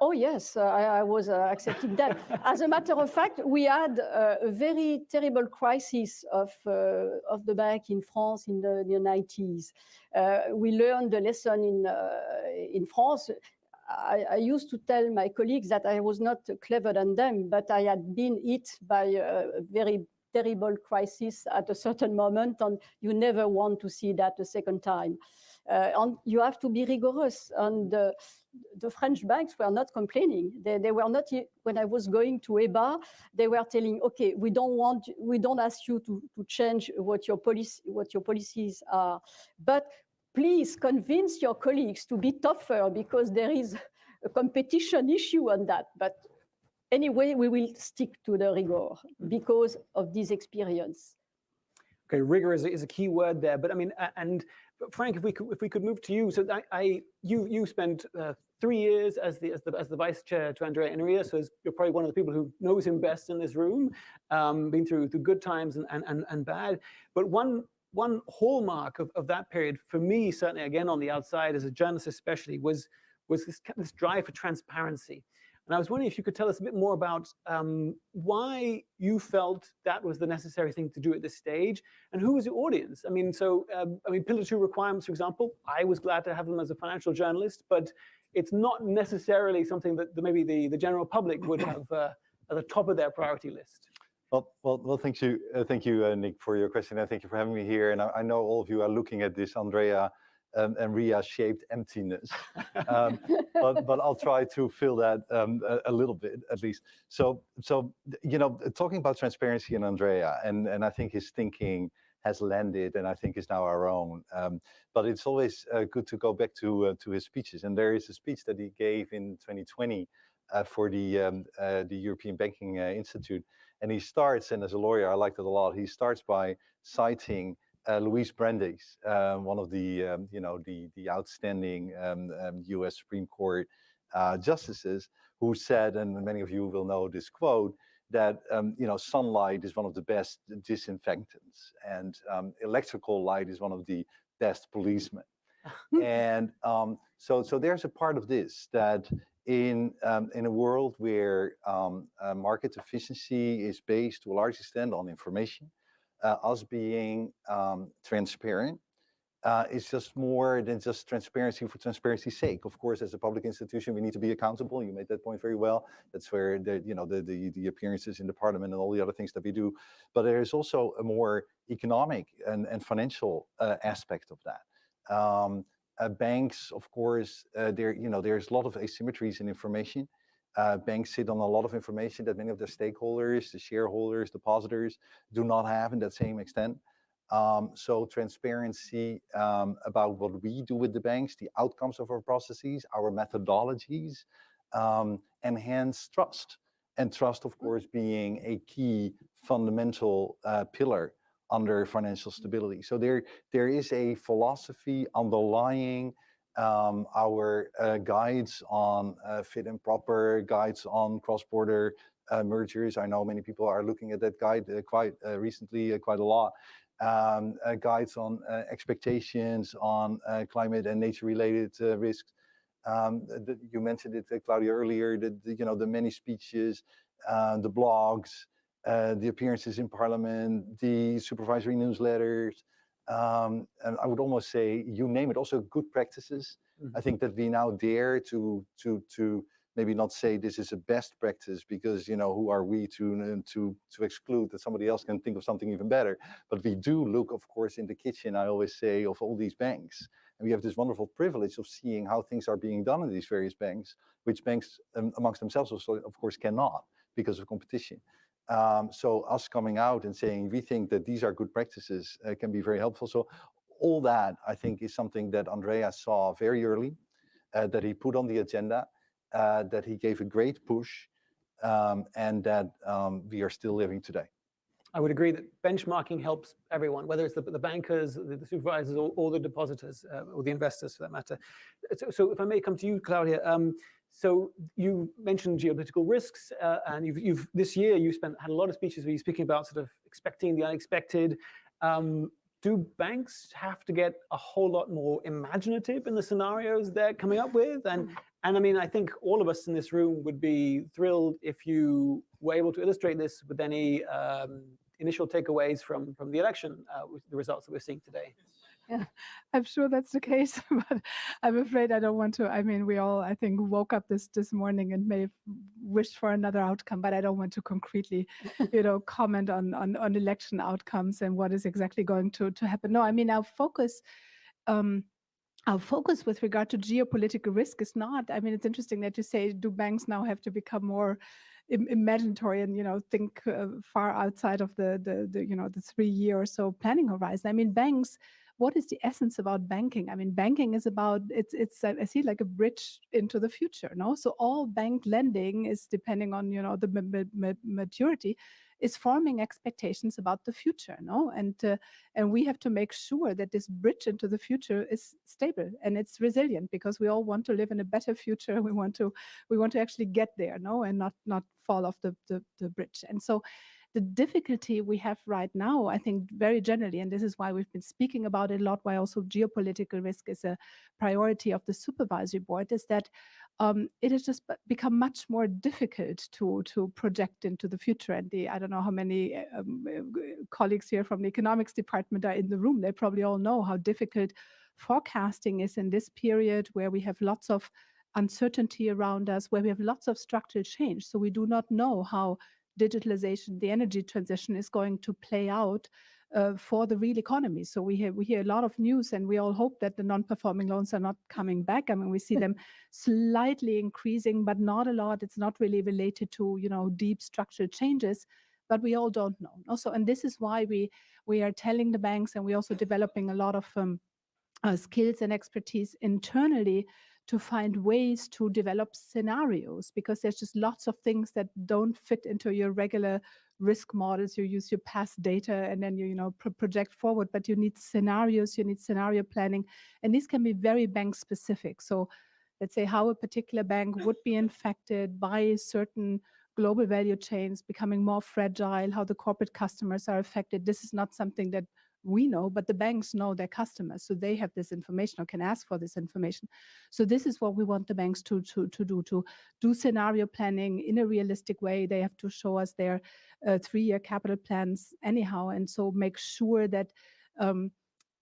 Oh yes, I was accepting that. As a matter of fact, we had a very terrible crisis of the bank in France in the 90s. We learned the lesson in France. I used to tell my colleagues that I was not clever than them, but I had been hit by a very terrible crisis at a certain moment, and you never want to see that a second time. And you have to be rigorous. And the French banks were not complaining. They were not. When I was going to EBA, they were telling, "Okay, we don't ask you to change what your policies are, but please convince your colleagues to be tougher, because there is a competition issue on that." But anyway, we will stick to the rigor because of this experience. Okay, rigor is a key word there, but I mean, and Frank, if we could move to you. So you spent 3 years as the vice chair to Andrea Enria, so you're probably one of the people who knows him best in this room, been through good times and bad. But one hallmark of that period, for me, certainly again on the outside as a journalist especially, was this drive for transparency. And I was wondering if you could tell us a bit more about why you felt that was the necessary thing to do at this stage, and who was the audience? I mean, so Pillar 2 requirements, for example, I was glad to have them as a financial journalist, but it's not necessarily something that maybe the general public would have at the top of their priority list. Well, thank you, Nick, for your question, and thank you for having me here. And I know all of you are looking at this Andrea and Ria-shaped emptiness, but I'll try to fill that a little bit at least. So talking about transparency in Andrea, and I think his thinking has landed, and I think is now our own. But it's always good to go back to his speeches. And there is a speech that he gave in 2020 for the European Banking Institute, and he starts, and as a lawyer I liked it a lot. He starts by citing Louise Brandeis, one of the outstanding U.S. Supreme Court justices, who said, and many of you will know this quote, that sunlight is one of the best disinfectants, and electrical light is one of the best policemen. And so there's a part of this that in a world where market efficiency is based to a large extent on information, us being transparent is just more than just transparency for transparency's sake. Of course, as a public institution, we need to be accountable. You made that point very well. That's where the appearances in the parliament and all the other things that we do. But there is also a more economic and financial aspect of that. Banks, of course, there's a lot of asymmetries in information. Banks sit on a lot of information that many of their stakeholders, the shareholders, depositors, do not have in that same extent. So transparency about what we do with the banks, the outcomes of our processes, our methodologies, enhance trust. And trust, of course, being a key fundamental pillar under financial stability. So there is a philosophy underlying our guides on fit and proper, guides on cross-border mergers. I know many people are looking at that guide quite recently, quite a lot. Guides on expectations on climate and nature-related risks. You mentioned it, Claudia, earlier. The many speeches, the blogs, the appearances in Parliament, the supervisory newsletters. And I would almost say, you name it, also good practices. I think that we now dare to maybe not say this is a best practice, because who are we to exclude that somebody else can think of something even better. But we do look, of course, in the kitchen, I always say, of all these banks, and we have this wonderful privilege of seeing how things are being done in these various banks, which banks amongst themselves also, of course, cannot because of competition. So us coming out and saying we think that these are good practices can be very helpful. So all that, I think, is something that Andrea saw very early, that he put on the agenda, that he gave a great push, and that we are still living today. I would agree that benchmarking helps everyone, whether it's the bankers, the supervisors, or the depositors, or the investors for that matter. So if I may come to you, Claudia. So you mentioned geopolitical risks, and you've this year had a lot of speeches where you're speaking about sort of expecting the unexpected. Do banks have to get a whole lot more imaginative in the scenarios they're coming up with? And I mean, I think all of us in this room would be thrilled if you were able to illustrate this with any initial takeaways from the election, with the results that we're seeing today. Yeah, I'm sure that's the case, but I'm afraid I don't want to. I mean, we all, I think, woke up this morning and may have wished for another outcome, but I don't want to concretely, comment on election outcomes and what is exactly going to happen. No, I mean, our focus with regard to geopolitical risk is not. I mean, it's interesting that you say, do banks now have to become more imaginatory and think far outside of the 3 year or so planning horizon. I mean, banks. What is the essence about banking? I mean, banking is about, it's I see it like a bridge into the future, no? So all bank lending is depending on, the maturity, is forming expectations about the future, no? And we have to make sure that this bridge into the future is stable and it's resilient, because we all want to live in a better future. We want to actually get there, no, and not fall off the bridge. And so the difficulty we have right now, I think very generally, and this is why we've been speaking about it a lot, why also geopolitical risk is a priority of the supervisory board, is that it has just become much more difficult to project into the future. And I don't know how many colleagues here from the economics department are in the room. They probably all know how difficult forecasting is in this period, where we have lots of uncertainty around us, where we have lots of structural change. So we do not know how digitalization, the energy transition, is going to play out for the real economy. So we hear a lot of news, and we all hope that the non-performing loans are not coming back. I mean, we see them slightly increasing, but not a lot. It's not really related to, you know, deep structural changes, but we all don't know. Also, and this is why we are telling the banks, and we're also developing a lot of skills and expertise internally to find ways to develop scenarios, because there's just lots of things that don't fit into your regular risk models. You use your past data and then you project forward, but you need scenarios, you need scenario planning, and these can be very bank specific. So let's say how a particular bank would be infected by certain global value chains becoming more fragile, how the corporate customers are affected. This is not something that we know, but the banks know their customers, so they have this information or can ask for this information. So this is what we want the banks to do scenario planning in a realistic way. They have to show us their 3-year capital plans anyhow, and so make sure that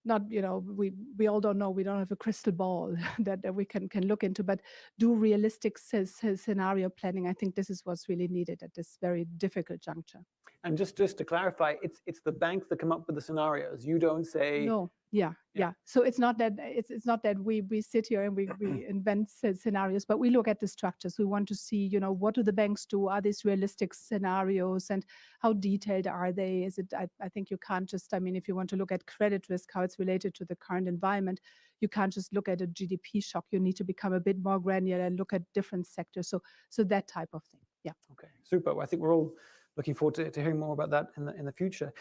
not, we all don't know, we don't have a crystal ball that we can look into, but do realistic scenario planning. I think this is what's really needed at this very difficult juncture. And just to clarify, it's the banks that come up with the scenarios. You don't say no. Yeah. So it's not that we sit here and we invent scenarios, but we look at the structures. We want to see, what do the banks do? Are these realistic scenarios, and how detailed are they? Is it? I think you can't just. I mean, if you want to look at credit risk, how it's related to the current environment, you can't just look at a GDP shock. You need to become a bit more granular and look at different sectors. So that type of thing. Yeah. Okay. Super. Well, I think we're all looking forward to hearing more about that in the future.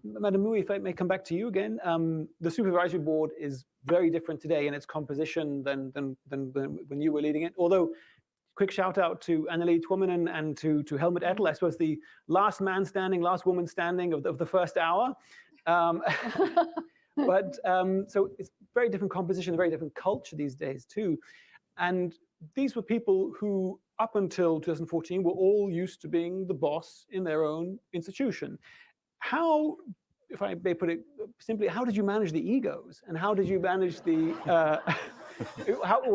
Madam Mui, if I may come back to you again, the supervisory board is very different today in its composition than when you were leading it. Although, quick shout out to Annelie Tuominen and to Helmut Ettel, I suppose the last man standing, last woman standing of the first hour. But so it's very different composition, very different culture these days too. And these were people who, up until 2014, were all used to being the boss in their own institution. How, if I may put it simply, how did you manage the egos? And how did you manage the,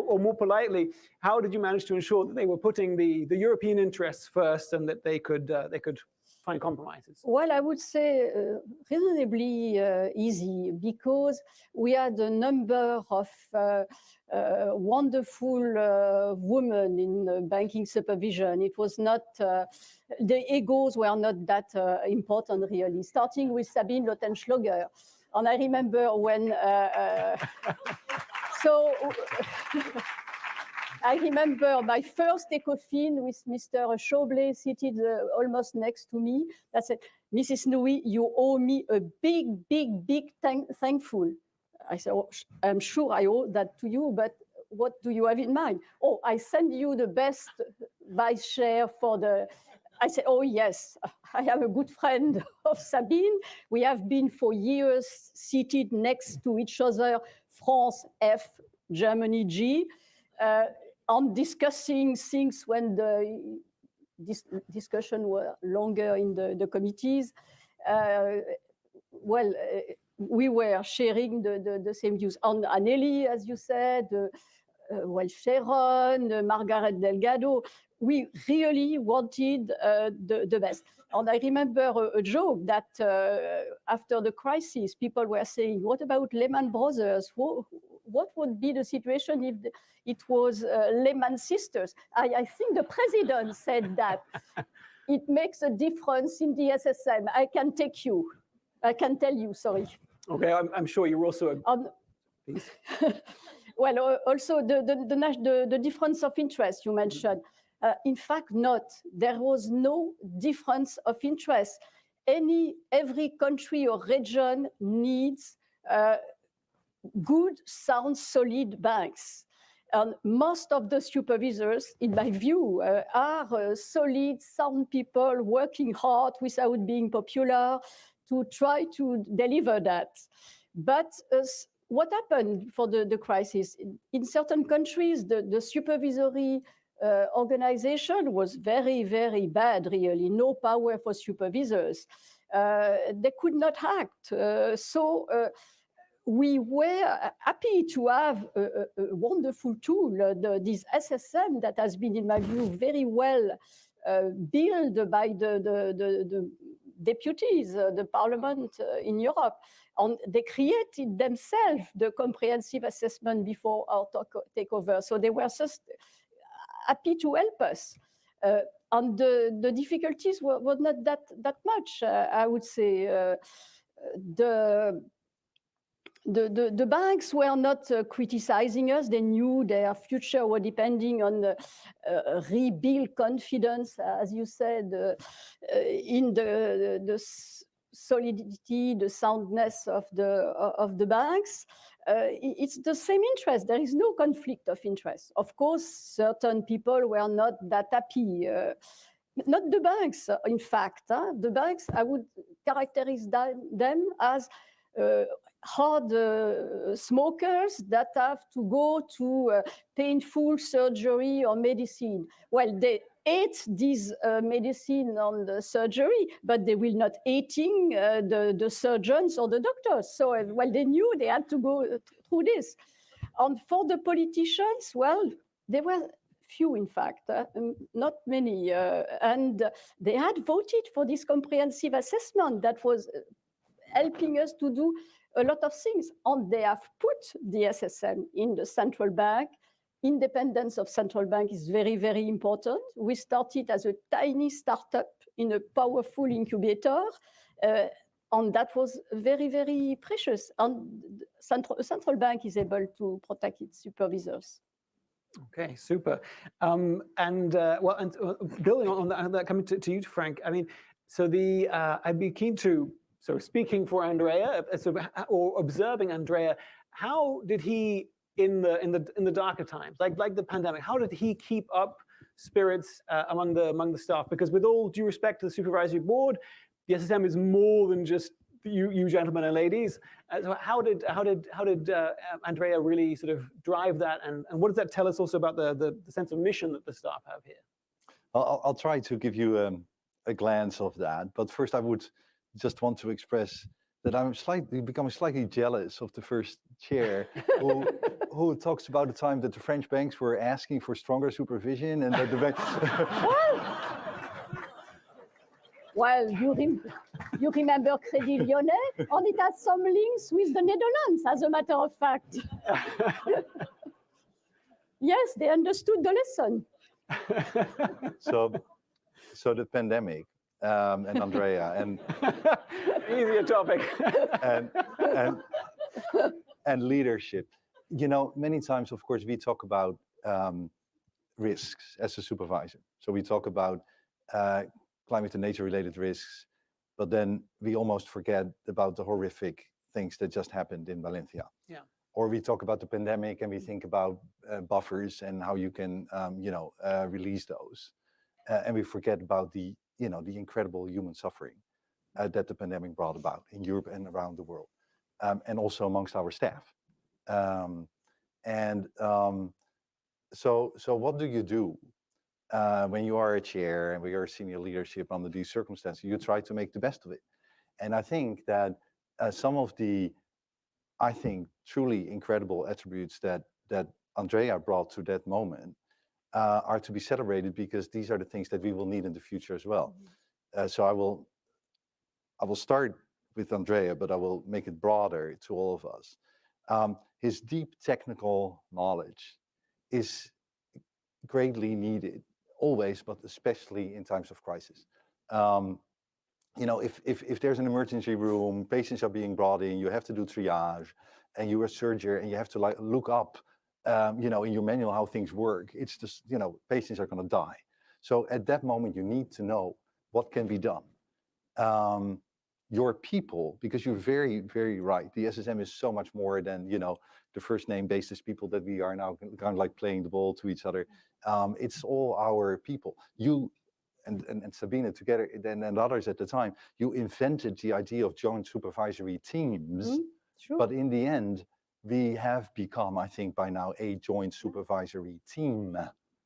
or more politely, how did you manage to ensure that they were putting the European interests first, and that they could find compromises? Well, I would say reasonably easy, because we had a number of wonderful women in banking supervision. It was not, the egos were not that important really, starting with Sabine Lautenschläger. And I remember when, so I remember my first ECOFIN with Mr. Schauble seated almost next to me. I said, Mrs. Nui, you owe me a big thankful. I said, oh, I'm sure I owe that to you, but what do you have in mind? Oh, I send you the best vice chair for the... I said, oh yes, I am a good friend of Sabine. We have been for years seated next to each other, France F, Germany G, on discussing things when the discussion were longer in the committees. We were sharing the same views. On Annelie, as you said, Sharon, Margaret Delgado, we really wanted the best. And I remember a joke that after the crisis, people were saying, what about Lehman Brothers? What would be the situation if it was Lehman Sisters? I think the president said that. It makes a difference in the SSM. I can tell you, sorry. Okay, I'm sure you're also well, also the difference of interest you mentioned. In fact, not. There was no difference of interest. Every country or region needs good, sound, solid banks. And most of the supervisors, in my view, are solid, sound people working hard without being popular to try to deliver that. But what happened for the crisis? In certain countries, the supervisory organization was very, very bad, really. No power for supervisors. They could not act. We were happy to have a wonderful tool, this SSM that has been, in my view, very well built by the deputies, the parliament in Europe. And they created themselves the comprehensive assessment before our takeover. So they were just happy to help us. And the difficulties were not that much, I would say. The banks were not criticizing us. They knew their future were depending on rebuild confidence, as you said, in the solidity, the soundness of the banks. It's the same interest. There is no conflict of interest. Of course, certain people were not that happy. Not the banks, in fact. The banks, I would characterize them as hard smokers that have to go to painful surgery or medicine. Well, they ate this medicine on the surgery, but they will not eating the surgeons or the doctors. So, well, they knew they had to go through this. And for the politicians, well, there were few, in fact, not many. And they had voted for this comprehensive assessment that was helping us to do a lot of things. And they have put the SSM in the central bank. Independence of central bank is very, very important. We started as a tiny startup in a powerful incubator. And that was very, very precious. And central bank is able to protect its supervisors. Okay, super. Building on that, coming to you, Frank. I mean, so I'd be keen to, so speaking for Andrea, or observing Andrea, how did he in the darker times, like the pandemic, how did he keep up spirits among the staff? Because with all due respect to the supervisory board, the SSM is more than just you gentlemen and ladies. So how did Andrea really sort of drive that, and what does that tell us also about the sense of mission that the staff have here? I'll try to give you a glance of that, but first I would just want to express that I'm becoming slightly jealous of the first chair who talks about the time that the French banks were asking for stronger supervision and that the bank. Well, you remember Crédit Lyonnais, and it has some links with the Netherlands, as a matter of fact. Yes, they understood the lesson. So the pandemic and Andrea and easier topic and leadership. You know, many times, of course, we talk about risks as a supervisor. So we talk about climate and nature-related risks, but then we almost forget about the horrific things that just happened in Valencia. Yeah. Or we talk about the pandemic and we think about buffers and how you can, release those, and we forget about the incredible human suffering that the pandemic brought about in Europe and around the world, and also amongst our staff. So what do you do? When you are a chair and we are senior leadership under these circumstances, you try to make the best of it. And I think that some of the, truly incredible attributes that Andrea brought to that moment are to be celebrated, because these are the things that we will need in the future as well. So I will start with Andrea, but I will make it broader to all of us. His deep technical knowledge is greatly needed always, but especially in times of crisis. If there's an emergency room, patients are being brought in, you have to do triage, and you're a surgeon and you have to look up, in your manual how things work. It's just, patients are going to die. So at that moment, you need to know what can be done. Your people, because you're very, very right. The SSM is so much more than, you know, the first name basis people that we are now kind of like playing the ball to each other. It's all our people. You and Sabine together, and others at the time, you invented the idea of joint supervisory teams. Sure. But in the end, we have become, I think by now, a joint supervisory team,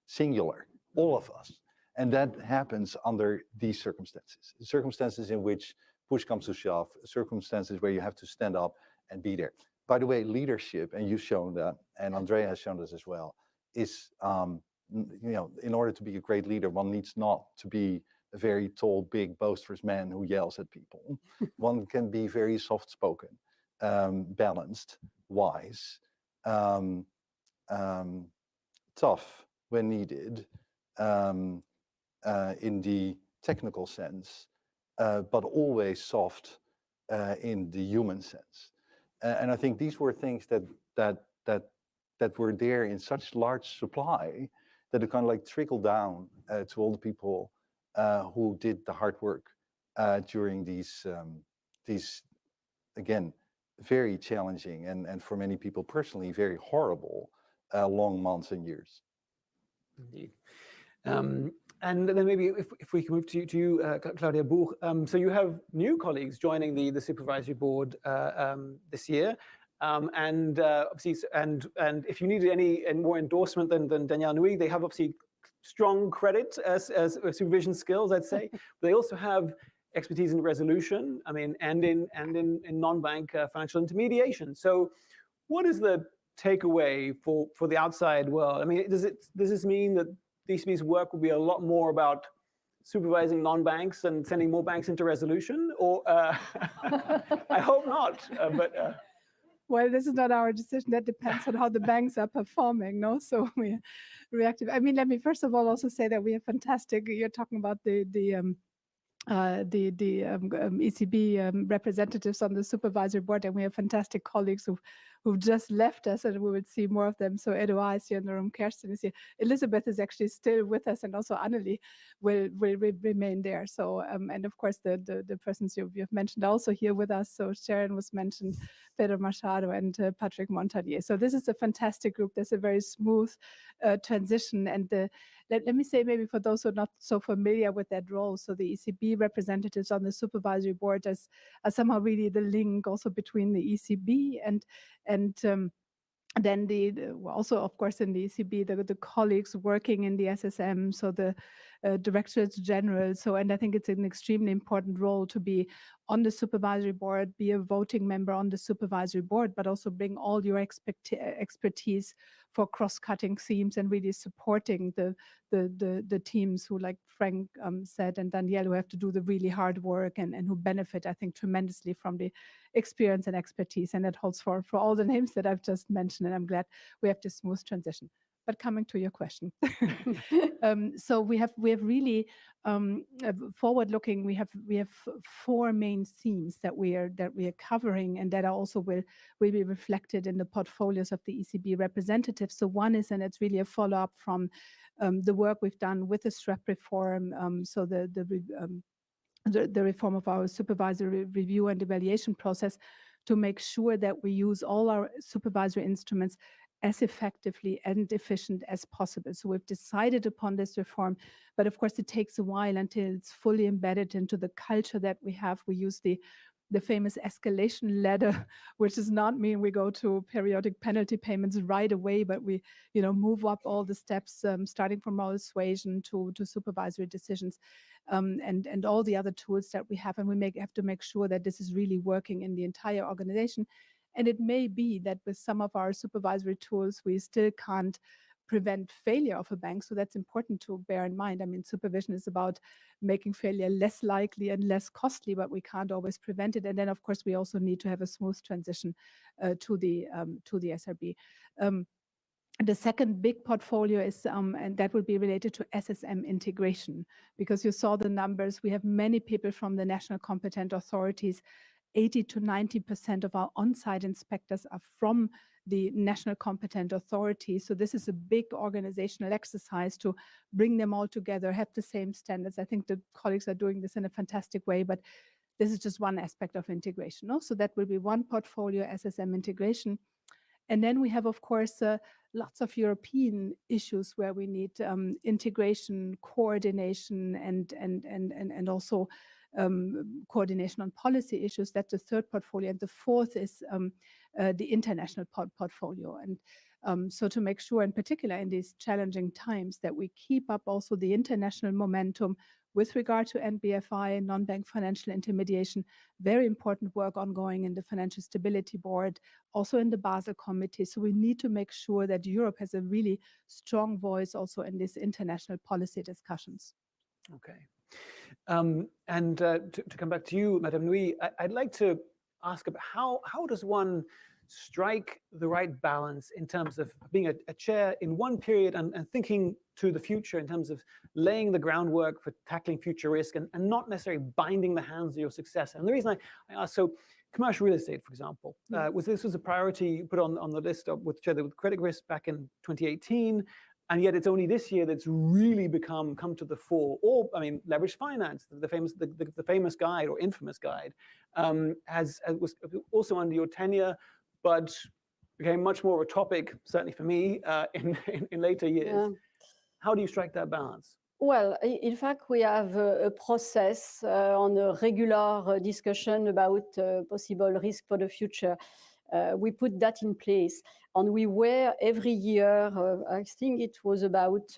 singular, all of us. And that happens under these circumstances in which push comes to shove, circumstances where you have to stand up and be there. By the way, leadership, and you've shown that, and Andrea has shown this as well, is, you know, in order to be a great leader, one needs not to be a very tall, big, boisterous man who yells at people. One can be very soft-spoken, balanced, wise, tough when needed, in the technical sense, but always soft in the human sense. And I think these were things that were there in such large supply that it kind of like trickled down to all the people who did the hard work during these again, very challenging and for many people personally, very horrible long months and years. Indeed. And then maybe if we can move to you, Claudia Buch. So you have new colleagues joining the supervisory board this year. Obviously, and if you need any more endorsement than Danielle Nui, they have obviously strong credit as supervision skills, I'd say. But they also have expertise in resolution, I mean, and in non-bank financial intermediation. So what is the takeaway for the outside world? I mean, does this mean that DCB's work will be a lot more about supervising non-banks and sending more banks into resolution? Or I hope not, but... Well, this is not our decision. That depends on how the banks are performing, no? So we're reactive. I mean, let me first of all also say that we have fantastic, you're talking about the ECB representatives on the supervisory board, and we have fantastic colleagues who've just left us, and we will see more of them. So Edouard is here in the room, Kirsten is here. Elizabeth is actually still with us, and also Annelie will remain there. So, and of course, the persons you've mentioned are also here with us. So Sharon was mentioned, Pedro Machado, and Patrick Montagnier. So this is a fantastic group. There's a very smooth transition. And let me say, maybe for those who are not so familiar with that role, so the ECB representatives on the supervisory board are somehow really the link also between the ECB and then also, of course, in the ECB, the colleagues working in the SSM, so the directors general. So, and I think it's an extremely important role to be on the supervisory board, be a voting member on the supervisory board, but also bring all your expertise for cross-cutting themes and really supporting the teams who, like Frank said, and Danielle, who have to do the really hard work and who benefit, I think, tremendously from the experience and expertise. And that holds for all the names that I've just mentioned. And I'm glad we have this smooth transition. But coming to your question, so we have really forward-looking. We have four main themes that we are covering, and that also will be reflected in the portfolios of the ECB representatives. So one is, and it's really a follow-up from the work we've done with the SREP reform. So the reform of our supervisory review and evaluation process to make sure that we use all our supervisory instruments as effectively and efficient as possible. So we've decided upon this reform, but of course it takes a while until it's fully embedded into the culture that we have. We use the famous escalation ladder, which does not mean we go to periodic penalty payments right away, but we, move up all the steps, starting from malsuasion to supervisory decisions, and all the other tools that we have. And we have to make sure that this is really working in the entire organization. And it may be that with some of our supervisory tools, we still can't prevent failure of a bank. So that's important to bear in mind. I mean, supervision is about making failure less likely and less costly, but we can't always prevent it. And then, of course, we also need to have a smooth transition to the SRB. The second big portfolio is, and that will be related to SSM integration, because you saw the numbers. We have many people from the national competent authorities 80 to 90% of our on-site inspectors are from the national competent authority. So this is a big organizational exercise to bring them all together, have the same standards. I think the colleagues are doing this in a fantastic way, but this is just one aspect of integration. So that will be one portfolio, SSM integration. And then we have, of course, lots of European issues where we need integration, coordination, and also coordination on policy issues. That's the third portfolio. And the fourth is the international portfolio. And so to make sure, in particular in these challenging times, that we keep up also the international momentum with regard to NBFI, non-bank financial intermediation, very important work ongoing in the Financial Stability Board, also in the Basel Committee. So we need to make sure that Europe has a really strong voice also in these international policy discussions. Okay. And to come back to you, Madame Nui, I'd like to ask about how does one strike the right balance in terms of being a chair in one period and thinking to the future in terms of laying the groundwork for tackling future risk and not necessarily binding the hands of your successor. And the reason I ask, so commercial real estate, for example, this was a priority put on the list with credit risk back in 2018. And yet it's only this year that's really come to the fore. Or, I mean, leveraged finance, the famous guide or infamous guide, was also under your tenure, but became much more of a topic, certainly for me, in later years. Yeah. How do you strike that balance? Well, in fact, we have a process on a regular discussion about possible risk for the future. We put that in place, and we were every year, I think it was about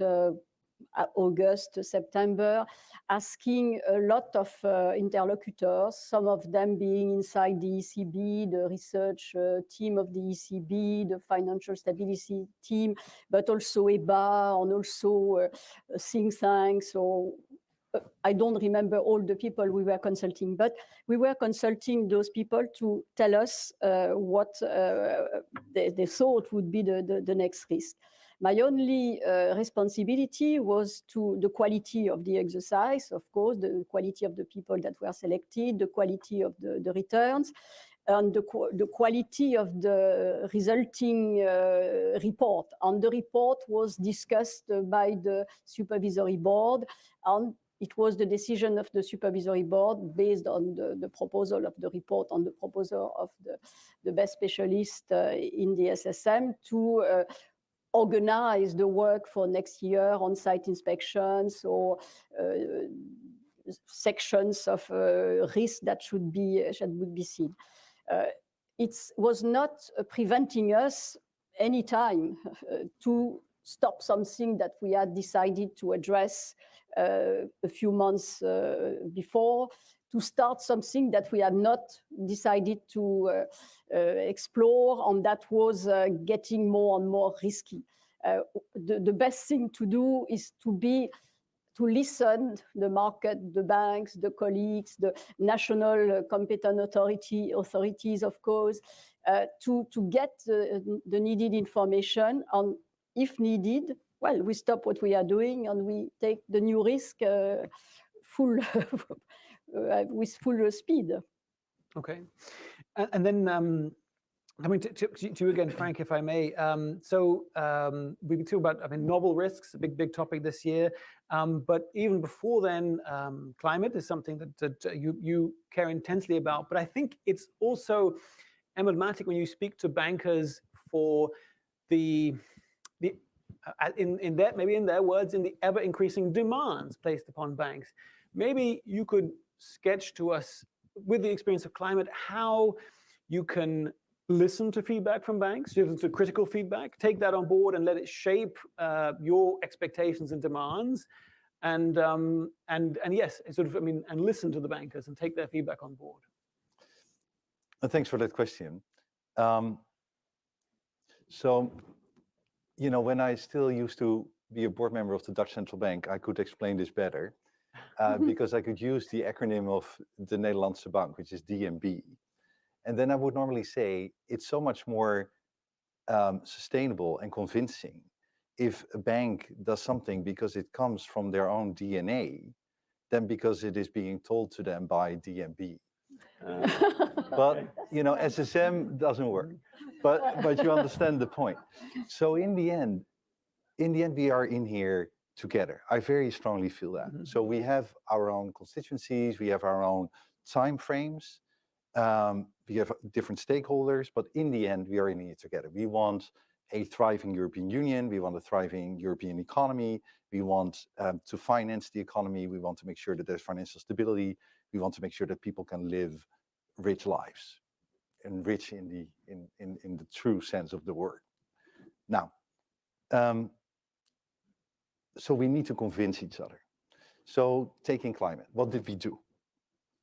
August, September, asking a lot of interlocutors, some of them being inside the ECB, the research team of the ECB, the financial stability team, but also EBA and also think tanks. or I don't remember all the people we were consulting, but we were consulting those people to tell us what they thought would be the next risk. My only responsibility was to the quality of the exercise, of course, the quality of the people that were selected, the quality of the returns, and the quality of the resulting report. And the report was discussed by the supervisory board, and it was the decision of the supervisory board based on the proposal of the report, on the proposal of the best specialist in the SSM to organize the work for next year, on-site inspections or sections of risk that should be seen. It was not preventing us any time to stop something that we had decided to address a few months before, to start something that we had not decided to explore, and that was getting more and more risky. The best thing to do is to listen the market, the banks, the colleagues, the national competent authorities, of course, to get the needed information. And if needed, well, we stop what we are doing and we take the new risk with full speed. Okay. And then coming to you again, Frank, if I may. We can talk about, novel risks, a big topic this year. But even before then, climate is something that you care intensely about. But I think it's also emblematic when you speak to bankers for in their words, in the ever increasing demands placed upon banks. Maybe you could sketch to us, with the experience of climate, how you can listen to feedback from banks, listen to critical feedback, take that on board and let it shape your expectations and demands, and yes, and listen to the bankers and take their feedback on board. Thanks for that question. So, when I still used to be a board member of the Dutch Central Bank, I could explain this better because I could use the acronym of the Nederlandse Bank, which is DNB. And then I would normally say it's so much more sustainable and convincing if a bank does something because it comes from their own DNA than because it is being told to them by DNB. But you know, SSM doesn't work. But you understand the point. So in the end, we are in here together. I very strongly feel that. So we have our own constituencies, we have our own time frames, we have different stakeholders, but in the end, we are in here together. We want a thriving European Union, we want a thriving European economy, we want to finance the economy, we want to make sure that there's financial stability, we want to make sure that people can live rich lives, and rich in the true sense of the word. Now, so we need to convince each other. So taking climate, what did we do?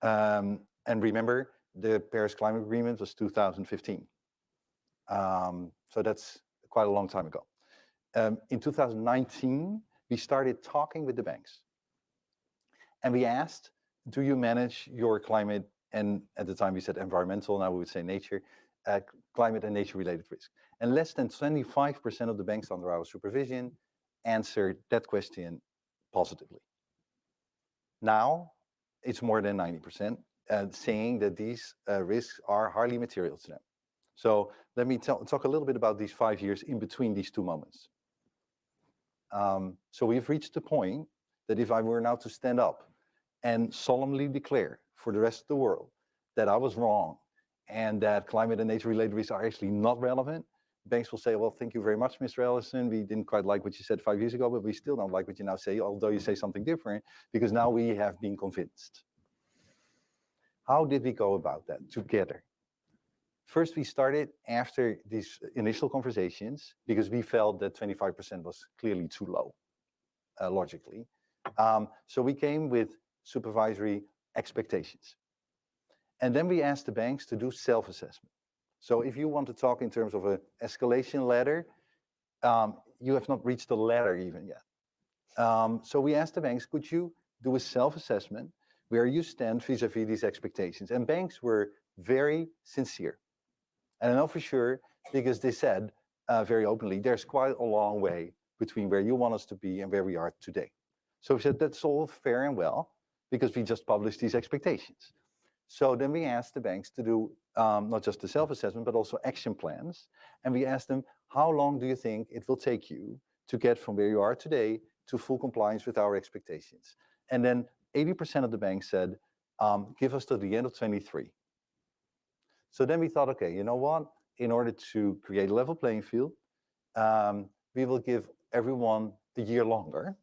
And remember, the Paris Climate Agreement was 2015. So that's quite a long time ago. In 2019, we started talking with the banks. And we asked, do you manage your climate, and at the time we said environmental, now we would say nature, climate and nature-related risk. And less than 25% of the banks under our supervision answered that question positively. Now, it's more than 90%, saying that these risks are hardly material to them. So let me talk a little bit about these 5 years in between these two moments. So we've reached the point that if I were now to stand up and solemnly declare for the rest of the world that I was wrong and that climate and nature-related risks are actually not relevant, banks will say, well, thank you very much, Mr. Ellison. We didn't quite like what you said 5 years ago, but we still don't like what you now say, although you say something different, because now we have been convinced. How did we go about that together? First, we started after these initial conversations, because we felt that 25% was clearly too low, logically. So we came with supervisory expectations. And then we asked the banks to do self-assessment. So if you want to talk in terms of an escalation ladder, you have not reached the ladder even yet. So we asked the banks, could you do a self-assessment where you stand vis-a-vis these expectations? And banks were very sincere. And I know for sure, because they said very openly, there's quite a long way between where you want us to be and where we are today. So we said, that's all fair and well, because we just published these expectations. So then we asked the banks to do not just the self-assessment, but also action plans. And we asked them, how long do you think it will take you to get from where you are today to full compliance with our expectations? And then 80% of the banks said, give us to the end of 23. So then we thought, okay, you know what? In order to create a level playing field, we will give everyone a year longer.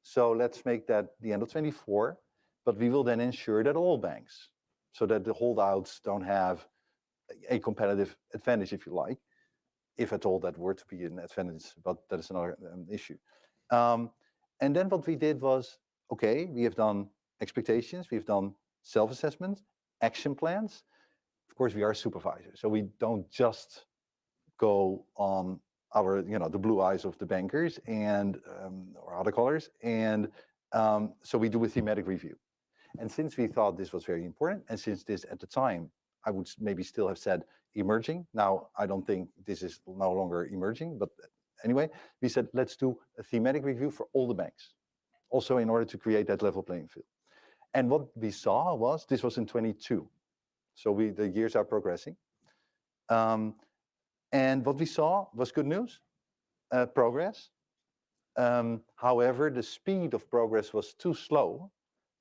So let's make that the end of 24, but we will then ensure that all banks, so that the holdouts don't have a competitive advantage, if you like, if at all that were to be an advantage, but that is another issue. And then what we did was, okay, we have done expectations, we've done self-assessments, action plans. Of course, we are supervisors, so we don't just go on our, the blue eyes of the bankers and or other colors, and so we do a thematic review. And since we thought this was very important, and since this at the time, I would maybe still have said emerging. Now, I don't think this is no longer emerging, but anyway, we said, let's do a thematic review for all the banks, also in order to create that level playing field. And what we saw was, this was in 22. So the years are progressing. And what we saw was good news, progress. However, the speed of progress was too slow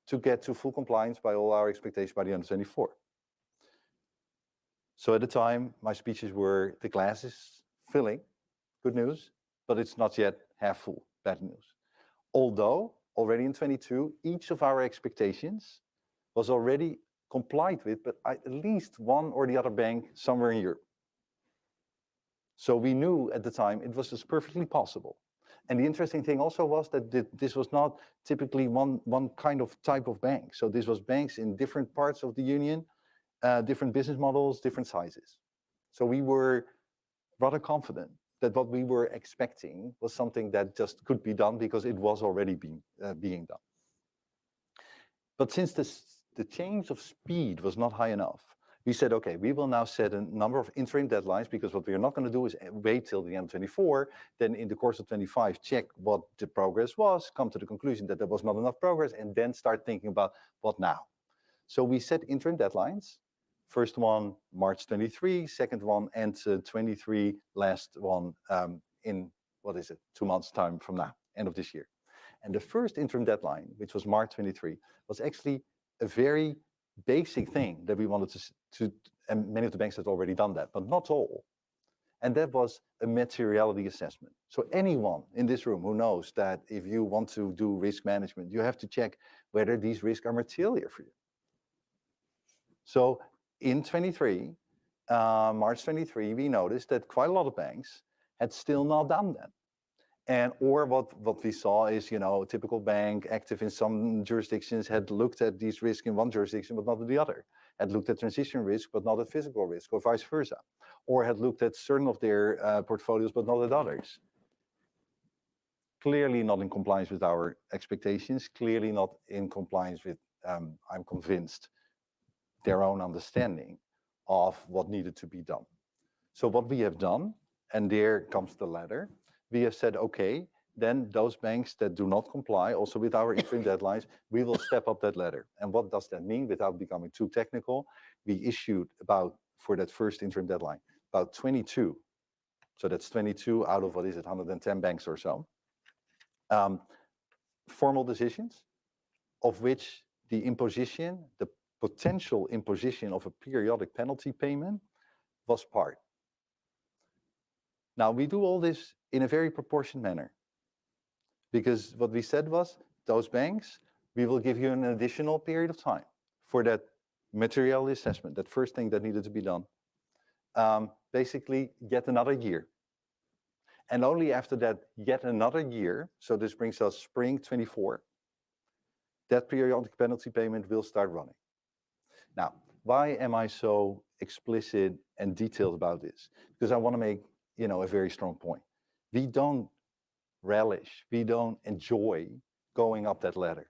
to get to full compliance by all our expectations by the end of 24. So at the time, my speeches were, the glass is filling, good news, but it's not yet half full, bad news. Although, already in 22, each of our expectations was already complied with, but at least one or the other bank somewhere in Europe. So we knew at the time it was just perfectly possible. And the interesting thing also was that this was not typically one kind of type of bank. So this was banks in different parts of the union, different business models, different sizes. So we were rather confident that what we were expecting was something that just could be done because it was already being done. But since the change of speed was not high enough, we said, okay, we will now set a number of interim deadlines, because what we are not going to do is wait till the end of 24, then in the course of 25, check what the progress was, come to the conclusion that there was not enough progress, and then start thinking about what now. So we set interim deadlines. First one, March 23, second one, end 23, last one in, 2 months' time from now, end of this year. And the first interim deadline, which was March 23, was actually a very basic thing that we wanted to and many of the banks had already done that, but not all. And that was a materiality assessment. So anyone in this room who knows that if you want to do risk management, you have to check whether these risks are material for you. So in 23, March 23, we noticed that quite a lot of banks had still not done that. And or what we saw is, you know, a typical bank active in some jurisdictions had looked at these risks in one jurisdiction, but not in the other, had looked at transition risk, but not at physical risk, or vice versa, or had looked at certain of their portfolios, but not at others. Clearly not in compliance with our expectations, clearly not in compliance with, I'm convinced, their own understanding of what needed to be done. So what we have done, and there comes the letter, we have said, okay, then those banks that do not comply also with our interim deadlines, we will step up that ladder. And what does that mean? Without becoming too technical, we issued about, for that first interim deadline, about 22. So that's 22 out of, 110 banks or so. Formal decisions, of which the imposition, the potential imposition of a periodic penalty payment was part. Now, we do all this in a very proportioned manner, because what we said was, those banks, we will give you an additional period of time for that materiality assessment, that first thing that needed to be done, basically yet another year. And only after that yet another year, so this brings us spring 24, that periodic penalty payment will start running. Now, why am I so explicit and detailed about this? Because I want to make, a very strong point. We don't relish, we don't enjoy going up that ladder.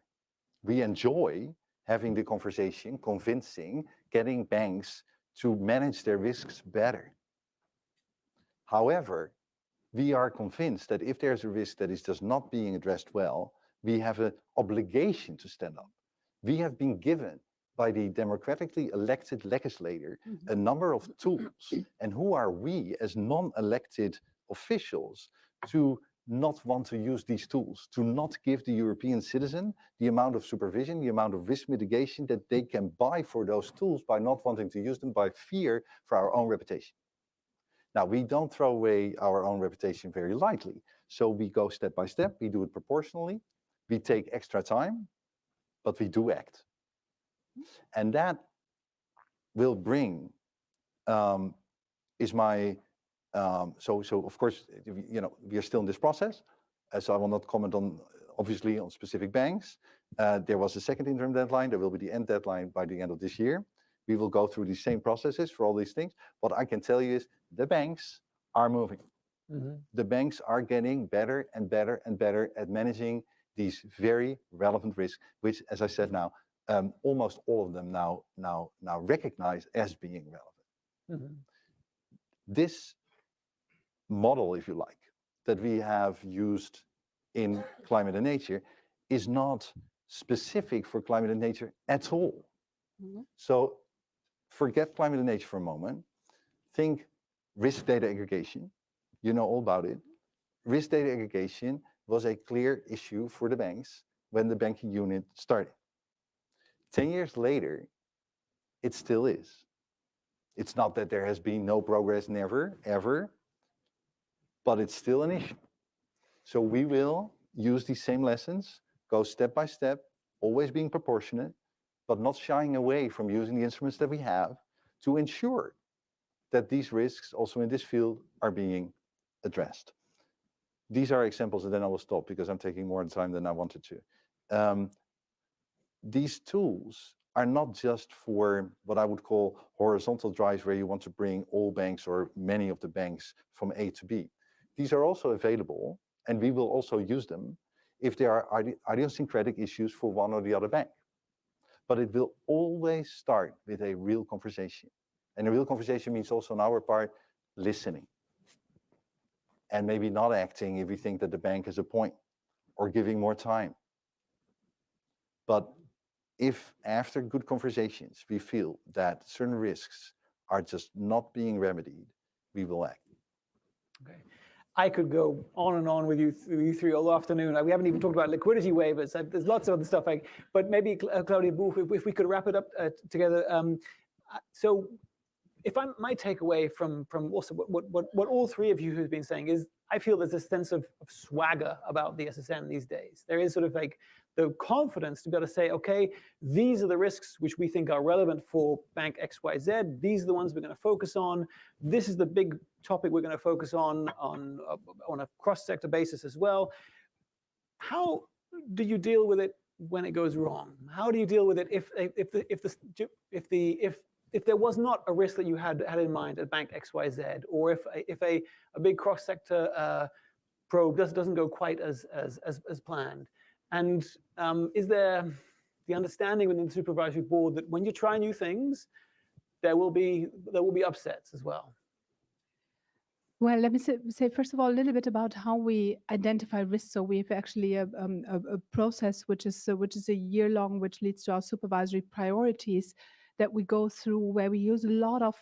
We enjoy having the conversation, convincing, getting banks to manage their risks better. However, we are convinced that if there's a risk that is just not being addressed well, we have an obligation to stand up. We have been given by the democratically elected legislator a number of tools. And who are we as non-elected officials to not want to use these tools, to not give the European citizen the amount of supervision, the amount of risk mitigation that they can buy for those tools by not wanting to use them, by fear for our own reputation. Now, we don't throw away our own reputation very lightly. So we go step by step, we do it proportionally, we take extra time, but we do act. And that will bring, is my, so of course, we are still in this process. So I will not comment on, obviously, on specific banks. There was a second interim deadline. There will be the end deadline by the end of this year. We will go through the same processes for all these things. What I can tell you is the banks are moving. The banks are getting better and better and better at managing these very relevant risks, which, as I said now, almost all of them now recognize as being relevant. This model, if you like, that we have used in climate and nature is not specific for climate and nature at all. So forget climate and nature for a moment. Think risk data aggregation. You know all about it. Risk data aggregation was a clear issue for the banks when the banking unit started. 10 years later, it still is. It's not that there has been no progress, never, ever, but it's still an issue. So we will use these same lessons, go step by step, always being proportionate, but not shying away from using the instruments that we have to ensure that these risks also in this field are being addressed. These are examples, and then I will stop because I'm taking more time than I wanted to. These tools are not just for what I would call horizontal drives where you want to bring all banks or many of the banks from A to B. These are also available, and we will also use them if there are idiosyncratic issues for one or the other bank. But it will always start with a real conversation. And a real conversation means also on our part, listening. And maybe not acting if we think that the bank has a point, or giving more time. But if after good conversations we feel that certain risks are just not being remedied, we will act. Okay. I could go on and on with you three all afternoon. We haven't even talked about liquidity waivers. There's lots of other stuff. But maybe, Claudia Buch, if we could wrap it up together. So if my takeaway from also what all three of you have been saying is, I feel there's a sense of swagger about the SSM these days. There is sort of like the confidence to be able to say, okay, these are the risks which we think are relevant for bank XYZ. These are the ones we're going to focus on. This is the big topic we're going to focus on a cross-sector basis as well. How do you deal with it when it goes wrong? How do you deal with it if there was not a risk that you had in mind at bank XYZ, or if a big cross-sector probe doesn't go quite as planned? And is there the understanding within the supervisory board that when you try new things, there will be upsets as well? Well, let me say first of all a little bit about how we identify risks. So we have actually a process which is a year long, which leads to our supervisory priorities that we go through, where we use a lot of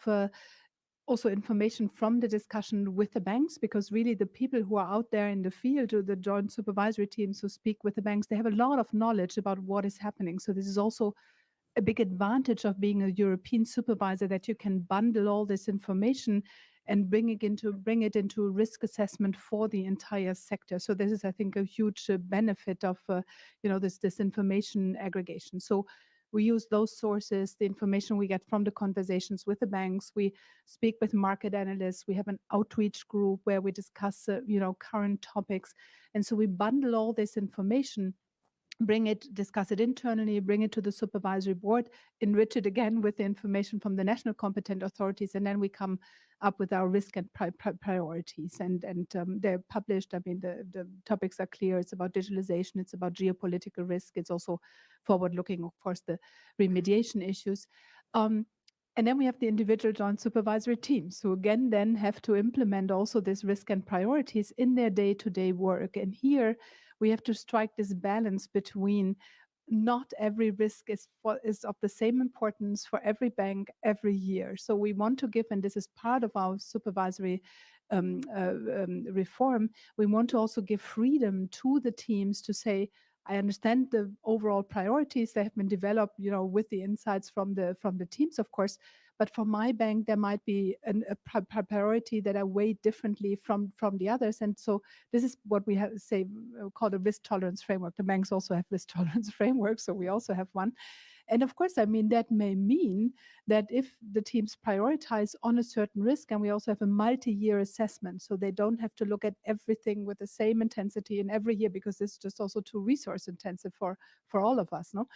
also information from the discussion with the banks, because really the people who are out there in the field, or the joint supervisory teams who speak with the banks, they have a lot of knowledge about what is happening. So this is also a big advantage of being a European supervisor, that you can bundle all this information and bring it into risk assessment for the entire sector. So this is, I think, a huge benefit of this information aggregation. So we use those sources, the information we get from the conversations with the banks. We speak with market analysts. We have an outreach group where we discuss current topics. And so we bundle all this information, discuss it internally, bring it to the supervisory board, enrich it again with the information from the national competent authorities, and then we come up with our risk and priorities. And they're published. I mean, the topics are clear. It's about digitalization. It's about geopolitical risk. It's also forward-looking, of course, the remediation issues. And then we have the individual joint supervisory teams, who again then have to implement also this risk and priorities in their day-to-day work. And here we have to strike this balance between not every risk is of the same importance for every bank every year. So we want to give, and this is part of our supervisory reform, we want to also give freedom to the teams to say, I understand the overall priorities that have been developed, with the insights from the teams, of course. But for my bank, there might be a priority that I weigh differently from the others. And so this is what we have called a risk tolerance framework. The banks also have risk tolerance frameworks, so we also have one. And of course, I mean, that may mean that if the teams prioritize on a certain risk, and we also have a multi-year assessment, so they don't have to look at everything with the same intensity in every year, because this is just also too resource intensive for all of us, no?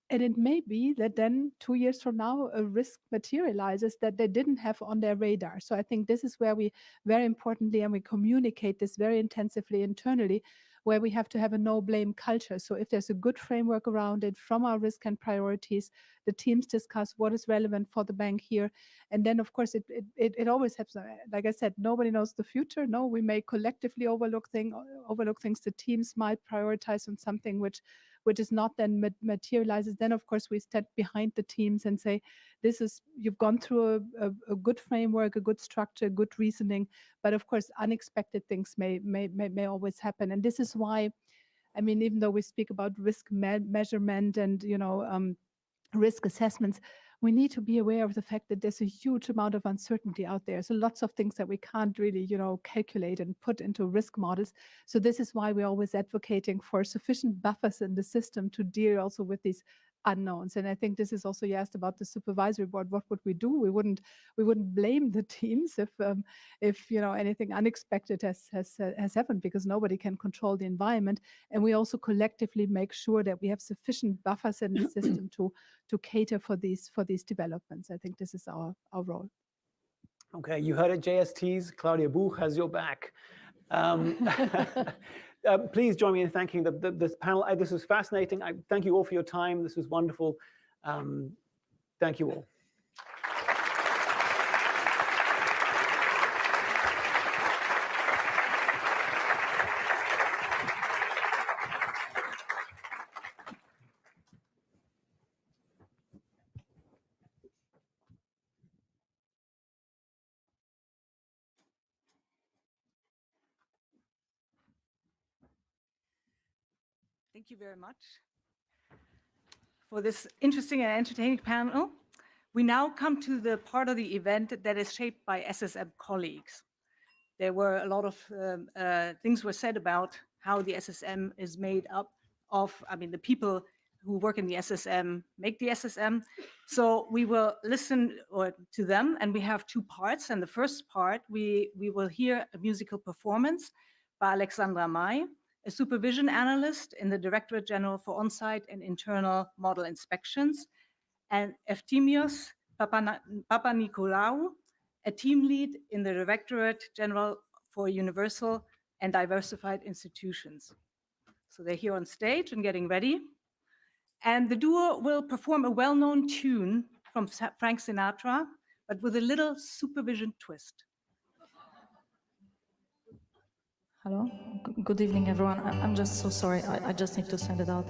And it may be that then 2 years from now, a risk materializes that they didn't have on their radar. So I think this is where we very importantly, and we communicate this very intensively internally, where we have to have a no-blame culture. So if there's a good framework around it from our risk and priorities, the teams discuss what is relevant for the bank here. And then, of course, it always happens. Like I said, nobody knows the future. No, we may collectively overlook things. The teams might prioritize on something which is not then materializes. Then, of course, we stand behind the teams and say, you've gone through a good framework, a good structure, good reasoning. But of course, unexpected things may always happen. And this is why, I mean, even though we speak about risk measurement and, risk assessments, we need to be aware of the fact that there's a huge amount of uncertainty out there. So lots of things that we can't really, calculate and put into risk models. So this is why we're always advocating for sufficient buffers in the system to deal also with these unknowns. And I think this is also, you asked about the supervisory board. What would we do? We wouldn't blame the teams if anything unexpected has happened, because nobody can control the environment. And we also collectively make sure that we have sufficient buffers in the system to cater for these developments. I think this is our role. Okay, you heard it, JSTs. Claudia Buch has your back. Please join me in thanking this panel. This was fascinating. I thank you all for your time. This was wonderful. Thank you all. Thank you very much for this interesting and entertaining panel. We now come to the part of the event that is shaped by SSM colleagues. There were a lot of things were said about how the SSM is made up of, the people who work in the SSM make the SSM. So we will listen to them, and we have two parts. And the first part, we will hear a musical performance by Alexandra May, a supervision analyst in the Directorate General for On-Site and Internal Model Inspections, and Eftimios Papanikolaou, a team lead in the Directorate General for Universal and Diversified Institutions. So they're here on stage and getting ready. And the duo will perform a well-known tune from Frank Sinatra, but with a little supervision twist. Hello, good evening, everyone. I'm just so sorry. I just need to send it out.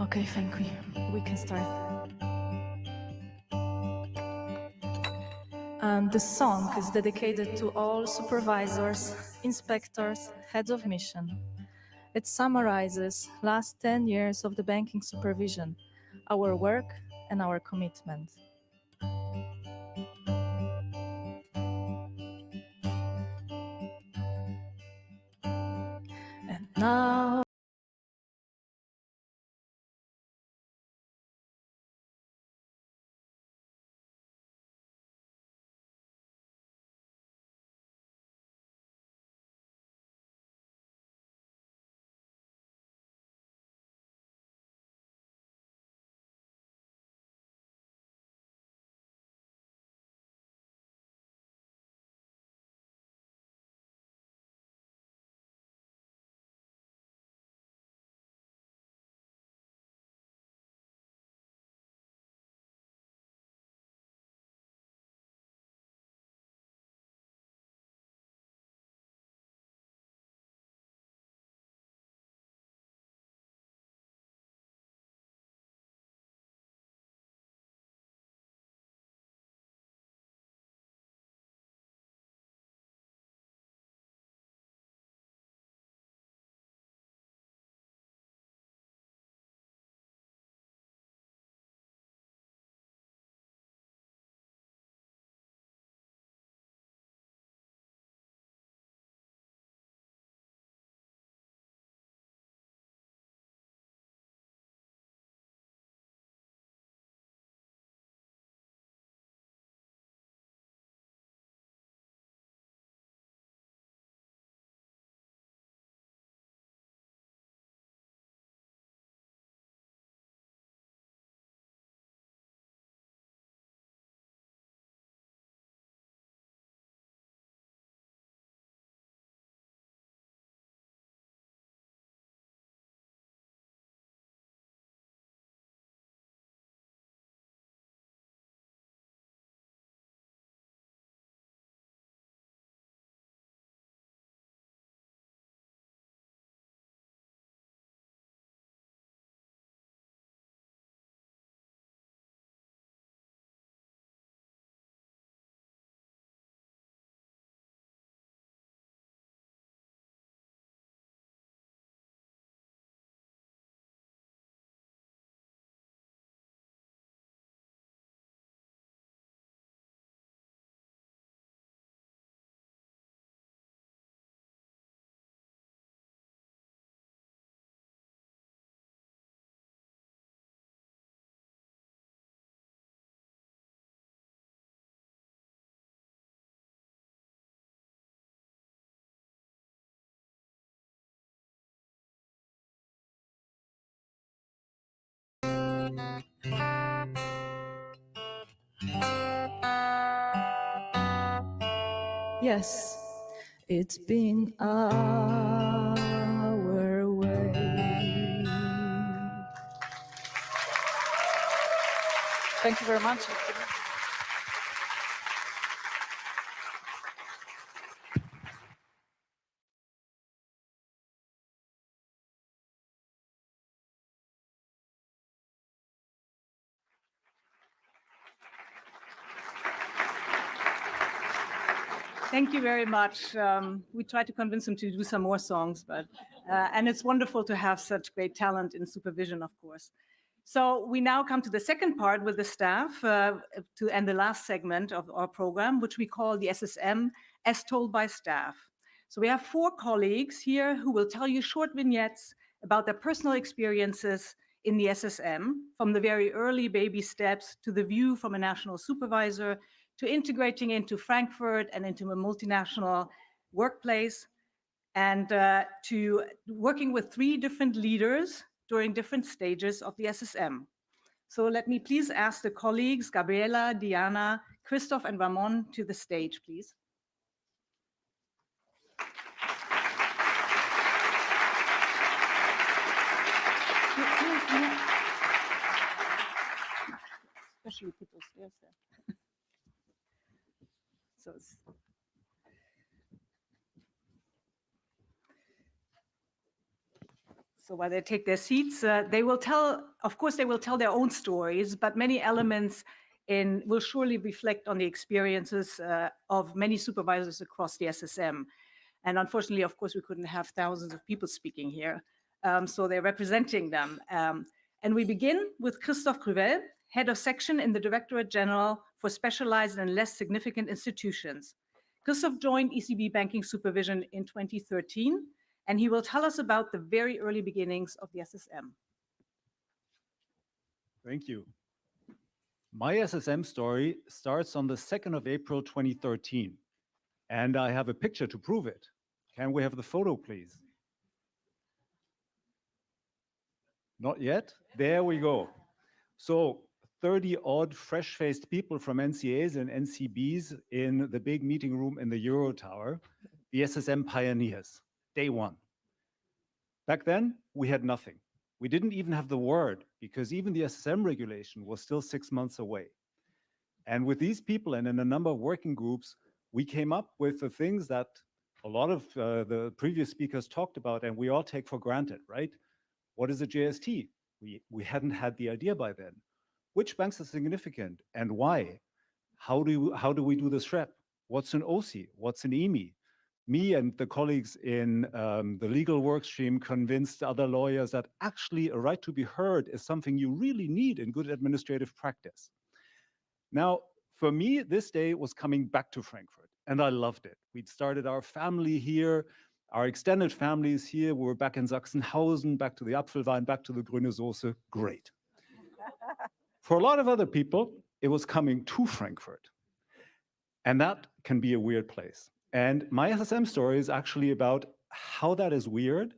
Okay, thank you. We can start. This song is dedicated to all supervisors, inspectors, heads of mission. It summarizes last 10 years of the banking supervision, our work and our commitment. And now yes, it's been our way. Thank you very much. Thank you very much. We tried to convince him to do some more songs, but and it's wonderful to have such great talent in supervision, of course. So we now come to the second part with the staff to end the last segment of our program, which we call the SSM as told by staff. So we have 4 colleagues here who will tell you short vignettes about their personal experiences in the SSM, from the very early baby steps to the view from a national supervisor, to integrating into Frankfurt and into a multinational workplace, and to working with 3 different leaders during different stages of the SSM. So let me please ask the colleagues, Gabriela, Diana, Christoph, and Ramon to the stage, please. Especially people stairs there. So while they take their seats, they will tell, of course, they will tell their own stories, but many elements will surely reflect on the experiences of many supervisors across the SSM. And unfortunately, of course, we couldn't have thousands of people speaking here. So they're representing them. And we begin with Christoph Cruvel, Head of Section in the Directorate General for Specialized and Less Significant Institutions. Christoph joined ECB Banking Supervision in 2013, and he will tell us about the very early beginnings of the SSM. Thank you. My SSM story starts on the 2nd of April, 2013, and I have a picture to prove it. Can we have the photo, please? Not yet? There we go. So 30-odd fresh-faced people from NCAs and NCBs in the big meeting room in the Euro Tower, the SSM pioneers, day one. Back then, we had nothing. We didn't even have the word, because even the SSM regulation was still 6 months away. And with these people and in a number of working groups, we came up with the things that a lot of the previous speakers talked about, and we all take for granted, right? What is a JST? We hadn't had the idea by then. Which banks are significant and why? How do we do the SREP? What's an OC? What's an EMI? Me and the colleagues in the legal work stream convinced other lawyers that actually a right to be heard is something you really need in good administrative practice. Now, for me, this day was coming back to Frankfurt, and I loved it. We'd started our family here, our extended families here. We were back in Sachsenhausen, back to the Apfelwein, back to the Grüne Soße. Great. For a lot of other people, it was coming to Frankfurt. And that can be a weird place. And my SSM story is actually about how that is weird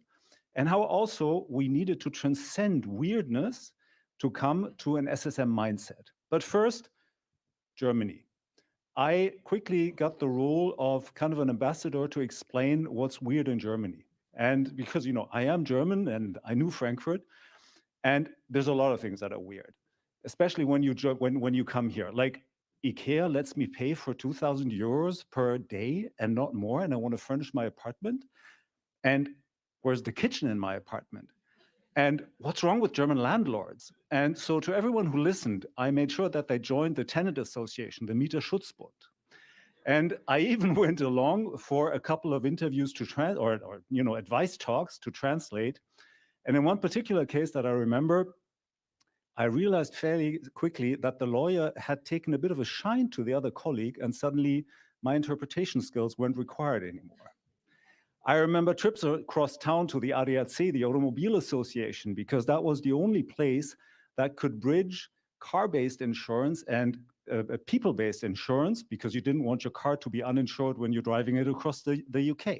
and how also we needed to transcend weirdness to come to an SSM mindset. But first, Germany. I quickly got the role of kind of an ambassador to explain what's weird in Germany. And because, you know, I am German and I knew Frankfurt, and there's a lot of things that are weird, especially when you come here. Like IKEA lets me pay for 2,000 euros per day and not more, and I want to furnish my apartment. And where's the kitchen in my apartment? And what's wrong with German landlords? And so to everyone who listened, I made sure that they joined the tenant association, the Mieterschutzbund. And I even went along for a couple of interviews to or advice talks to translate. And in one particular case that I remember, I realized fairly quickly that the lawyer had taken a bit of a shine to the other colleague, and suddenly my interpretation skills weren't required anymore. I remember trips across town to the ADAC, the Automobile Association, because that was the only place that could bridge car-based insurance and people-based insurance, because you didn't want your car to be uninsured when you're driving it across the UK.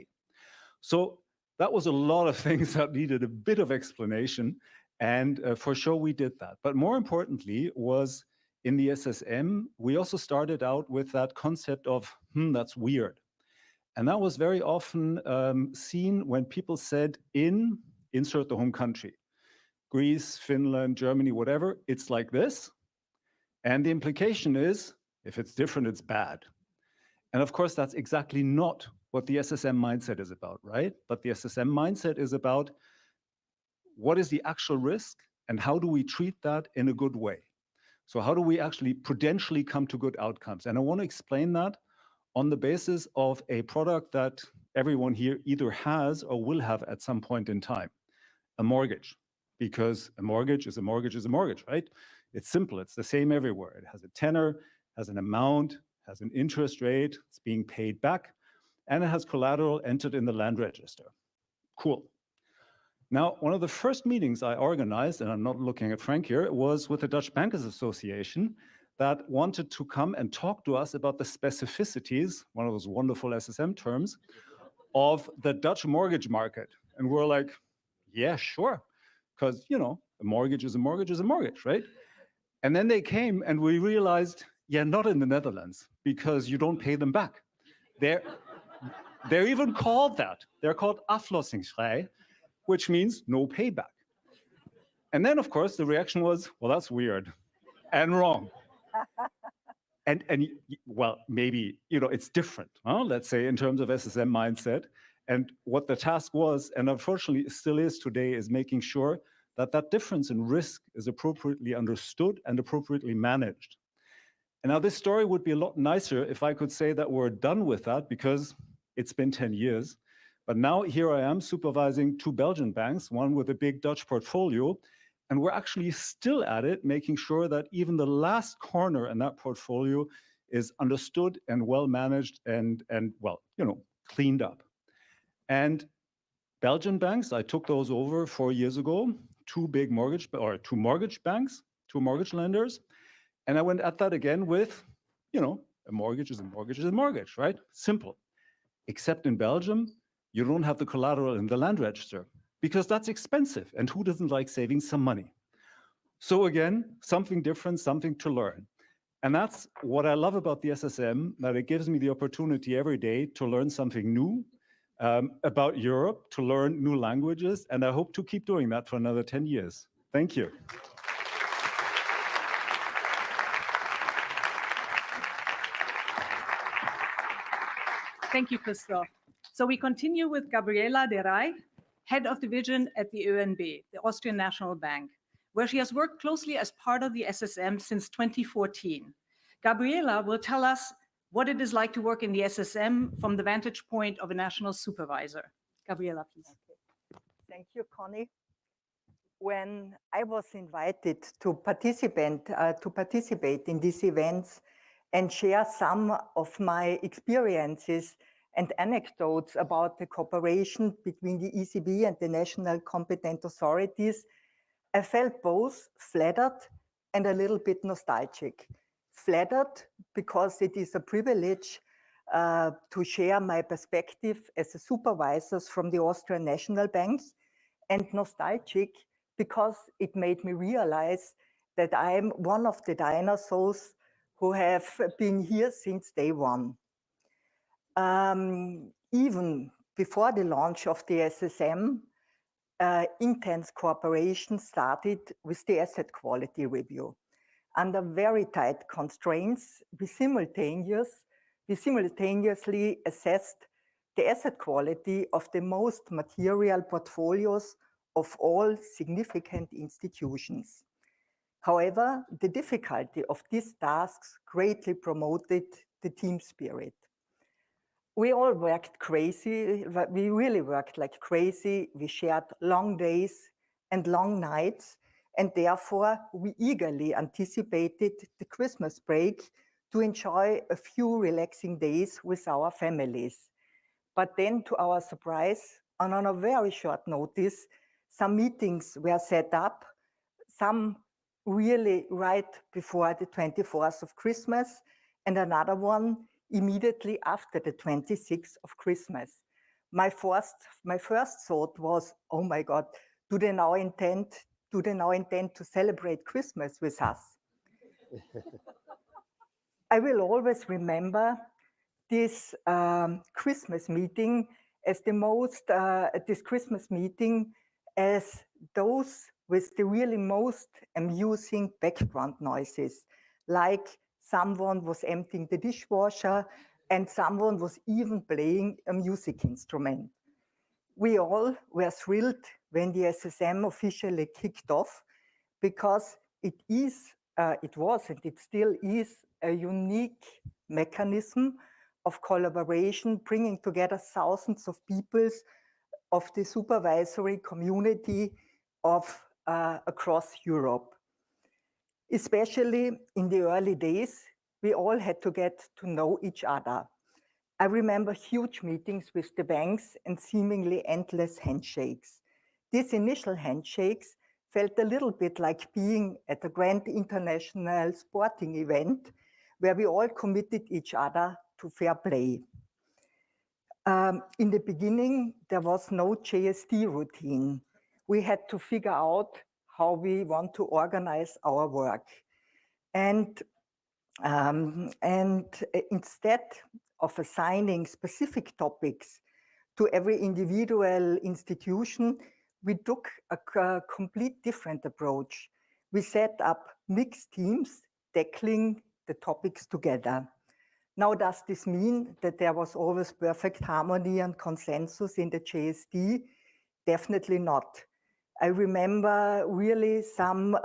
So that was a lot of things that needed a bit of explanation. And for sure, we did that. But more importantly was in the SSM, we also started out with that concept of, that's weird. And that was very often seen when people said insert the home country, Greece, Finland, Germany, whatever, it's like this. And the implication is, if it's different, it's bad. And of course, that's exactly not what the SSM mindset is about, right? But the SSM mindset is about what is the actual risk and how do we treat that in a good way? So how do we actually prudentially come to good outcomes? And I want to explain that on the basis of a product that everyone here either has or will have at some point in time, a mortgage, because a mortgage is a mortgage is a mortgage, right? It's simple, it's the same everywhere. It has a tenor, has an amount, has an interest rate, it's being paid back, and it has collateral entered in the land register. Cool. Now, one of the first meetings I organized, and I'm not looking at Frank here, was with the Dutch Bankers Association that wanted to come and talk to us about the specificities, one of those wonderful SSM terms, of the Dutch mortgage market. And we're like, yeah, sure, because, you know, a mortgage is a mortgage is a mortgage, right? And then they came and we realized, yeah, not in the Netherlands, because you don't pay them back. They're even called that. They're called aflossingsvrij, which means no payback. And then, of course, the reaction was, well, that's weird and wrong. And well, maybe, you know, it's different, huh? Let's say, in terms of SSM mindset. And what the task was, and unfortunately still is today, is making sure that that difference in risk is appropriately understood and appropriately managed. And now this story would be a lot nicer if I could say that we're done with that, because it's been 10 years. But now here I am supervising 2 Belgian banks, one with a big Dutch portfolio, and we're actually still at it, making sure that even the last corner in that portfolio is understood and well managed and well, you know, cleaned up. And Belgian banks, I took those over 4 years ago, 2 mortgage banks, 2 mortgage lenders. And I went at that again with, you know, a mortgage is a mortgage is a mortgage, right? Simple. Except in Belgium, you don't have the collateral in the land register, because that's expensive. And who doesn't like saving some money? So again, something different, something to learn. And that's what I love about the SSM, that it gives me the opportunity every day to learn something new about Europe, to learn new languages. And I hope to keep doing that for another 10 years. Thank you. Thank you, Christoph. So we continue with Gabriela de Rij, Head of Division at the ÖNB, the Austrian National Bank, where she has worked closely as part of the SSM since 2014. Gabriela will tell us what it is like to work in the SSM from the vantage point of a national supervisor. Gabriela, please. Okay. Thank you, Connie. When I was invited to participate in these events and share some of my experiences and anecdotes about the cooperation between the ECB and the national competent authorities, I felt both flattered and a little bit nostalgic. Flattered because it is a privilege to share my perspective as a supervisor from the Austrian National Banks, and nostalgic because it made me realize that I'm one of the dinosaurs who have been here since day one. Even before the launch of the SSM, intense cooperation started with the asset quality review. Under very tight constraints, we simultaneously assessed the asset quality of the most material portfolios of all significant institutions. However, the difficulty of these tasks greatly promoted the team spirit. We all worked crazy, we really worked like crazy. We shared long days and long nights, and therefore we eagerly anticipated the Christmas break to enjoy a few relaxing days with our families. But then, to our surprise, and on a very short notice, some meetings were set up, some really right before the 24th of Christmas, and another one immediately after the 26th of Christmas. My first thought was, oh my God, do they now intend to celebrate Christmas with us? I will always remember this Christmas meeting as as those with the really most amusing background noises, like someone was emptying the dishwasher and someone was even playing a music instrument. We all were thrilled when the SSM officially kicked off, because it was and it still is a unique mechanism of collaboration, bringing together thousands of people of the supervisory community of across Europe. Especially in the early days, we all had to get to know each other. I remember huge meetings with the banks and seemingly endless handshakes. These initial handshakes felt a little bit like being at a grand international sporting event where we all committed each other to fair play. In the beginning, there was no JST routine. We had to figure out how we want to organize our work. And instead of assigning specific topics to every individual institution, we took a complete different approach. We set up mixed teams tackling the topics together. Now, does this mean that there was always perfect harmony and consensus in the JST? Definitely not. I remember really some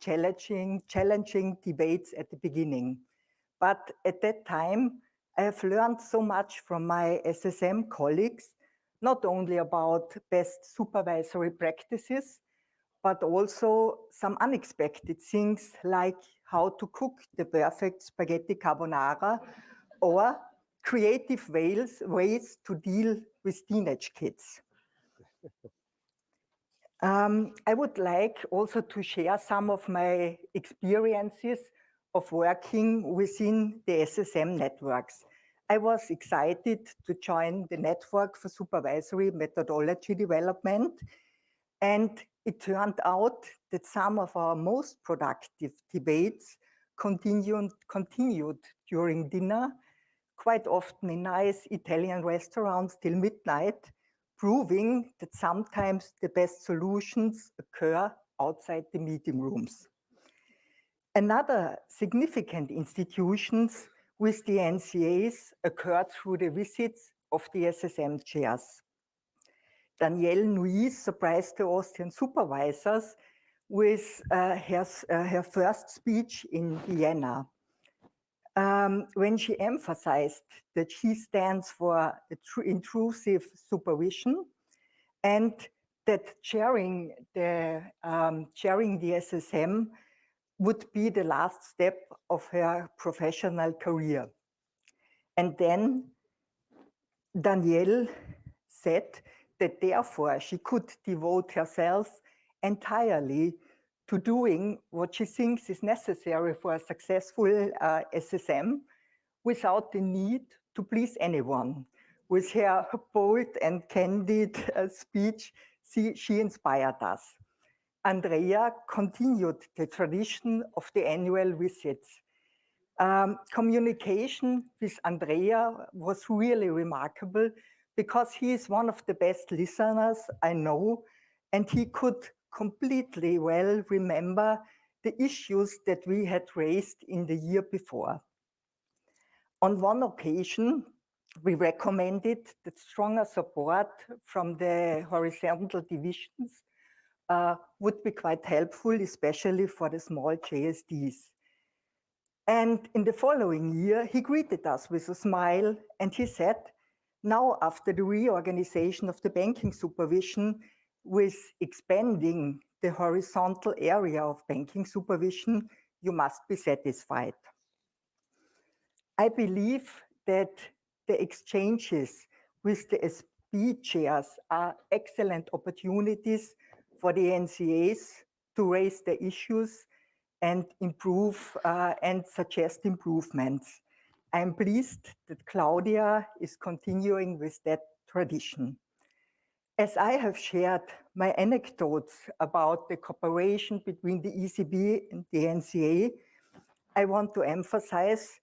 challenging debates at the beginning. But at that time, I have learned so much from my SSM colleagues, not only about best supervisory practices, but also some unexpected things like how to cook the perfect spaghetti carbonara or creative ways to deal with teenage kids. I would like also to share some of my experiences of working within the SSM networks. I was excited to join the Network for Supervisory Methodology Development, and it turned out that some of our most productive debates continued during dinner, quite often in nice Italian restaurants till midnight, proving that sometimes the best solutions occur outside the meeting rooms. Another significant institutions with the NCAs occurred through the visits of the SSM chairs. Danielle Nuis surprised the Austrian supervisors with her first speech in Vienna. When she emphasized that she stands for intrusive supervision and that chairing the SSM would be the last step of her professional career. And then Danielle said that therefore she could devote herself entirely to doing what she thinks is necessary for a successful SSM without the need to please anyone. With her bold and candid speech, she inspired us. Andrea continued the tradition of the annual visits. Communication with Andrea was really remarkable because he is one of the best listeners I know, and he could completely well remember the issues that we had raised in the year before. On one occasion, we recommended that stronger support from the horizontal divisions would be quite helpful, especially for the small JSDs. And in the following year, he greeted us with a smile and he said, now after the reorganization of the banking supervision with expanding the horizontal area of banking supervision, you must be satisfied. I believe that the exchanges with the SB chairs are excellent opportunities for the NCAs to raise their issues and improve and suggest improvements. I'm pleased that Claudia is continuing with that tradition. As I have shared my anecdotes about the cooperation between the ECB and the NCA, I want to emphasize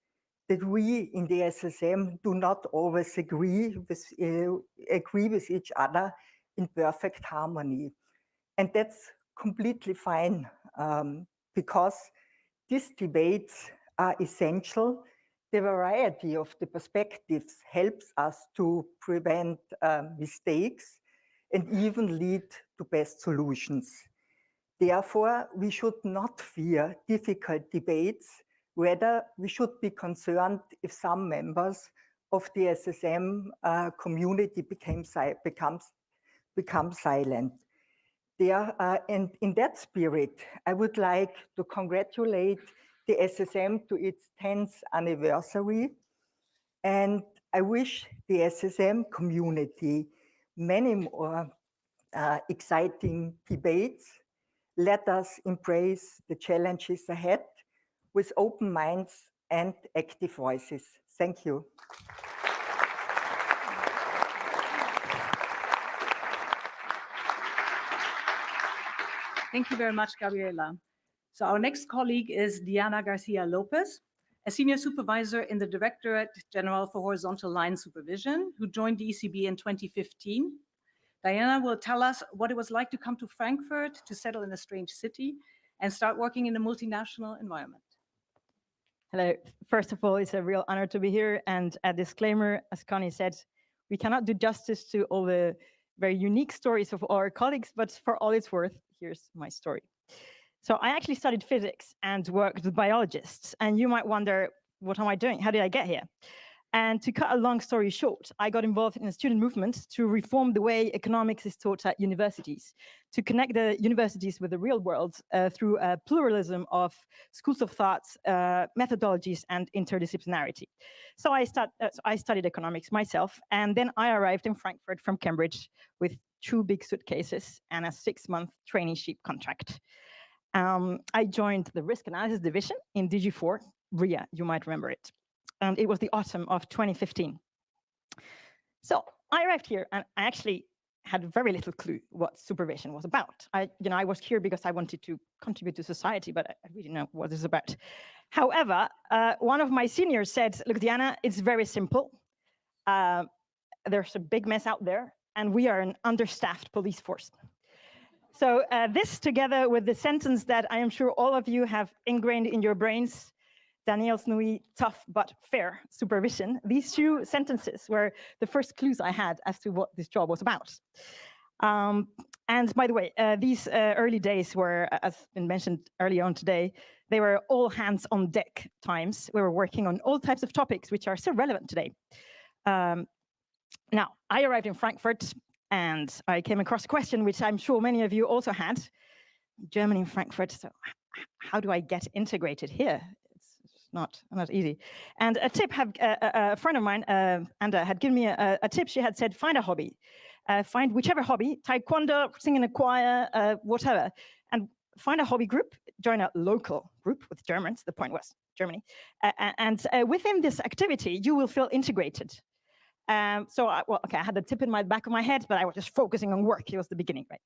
that we in the SSM do not always agree with each other in perfect harmony. And that's completely fine because these debates are essential. The variety of the perspectives helps us to prevent mistakes and even lead to best solutions. Therefore, we should not fear difficult debates. Rather, we should be concerned if some members of the SSM community becomes silent. And in that spirit, I would like to congratulate the SSM to its 10th anniversary. And I wish the SSM community many more exciting debates. Let us embrace the challenges ahead with open minds and active voices. Thank you. Thank you very much, Gabriela. So our next colleague is Diana Garcia Lopez, a senior supervisor in the Directorate General for Horizontal Line Supervision, who joined the ECB in 2015. Diana will tell us what it was like to come to Frankfurt, to settle in a strange city, and start working in a multinational environment. Hello. First of all, it's a real honor to be here. And a disclaimer, as Connie said, we cannot do justice to all the very unique stories of our colleagues, but for all it's worth, here's my story. So I actually studied physics and worked with biologists. And you might wonder, what am I doing? How did I get here? And to cut a long story short, I got involved in a student movement to reform the way economics is taught at universities, to connect the universities with the real world through a pluralism of schools of thought, methodologies, and interdisciplinarity. So I studied economics myself, and then I arrived in Frankfurt from Cambridge with 2 big suitcases and a 6-month traineeship contract. I joined the risk analysis division in DG4, RIA, you might remember it. And it was the autumn of 2015. So I arrived here, and I actually had very little clue what supervision was about. I was here because I wanted to contribute to society, but I really didn't know what this is about. However, one of my seniors said, look, Diana, it's very simple. There's a big mess out there, and we are an understaffed police force. So this, together with the sentence that I am sure all of you have ingrained in your brains, Daniel's Nui, tough but fair supervision. These 2 sentences were the first clues I had as to what this job was about. And by the way, these early days were, as been mentioned earlier on today, they were all hands on deck times. We were working on all types of topics which are still relevant today. Now, I arrived in Frankfurt and I came across a question which I'm sure many of you also had. Germany and Frankfurt, so how do I get integrated here? Not easy. And a tip, a friend of mine, Anda, had given me a tip. She had said, find a hobby. Find whichever hobby, taekwondo, sing in a choir, whatever. And find a hobby group, join a local group with Germans, the point was Germany. And within this activity, you will feel integrated. So, I had the tip in my back of my head, but I was just focusing on work. It was the beginning, right?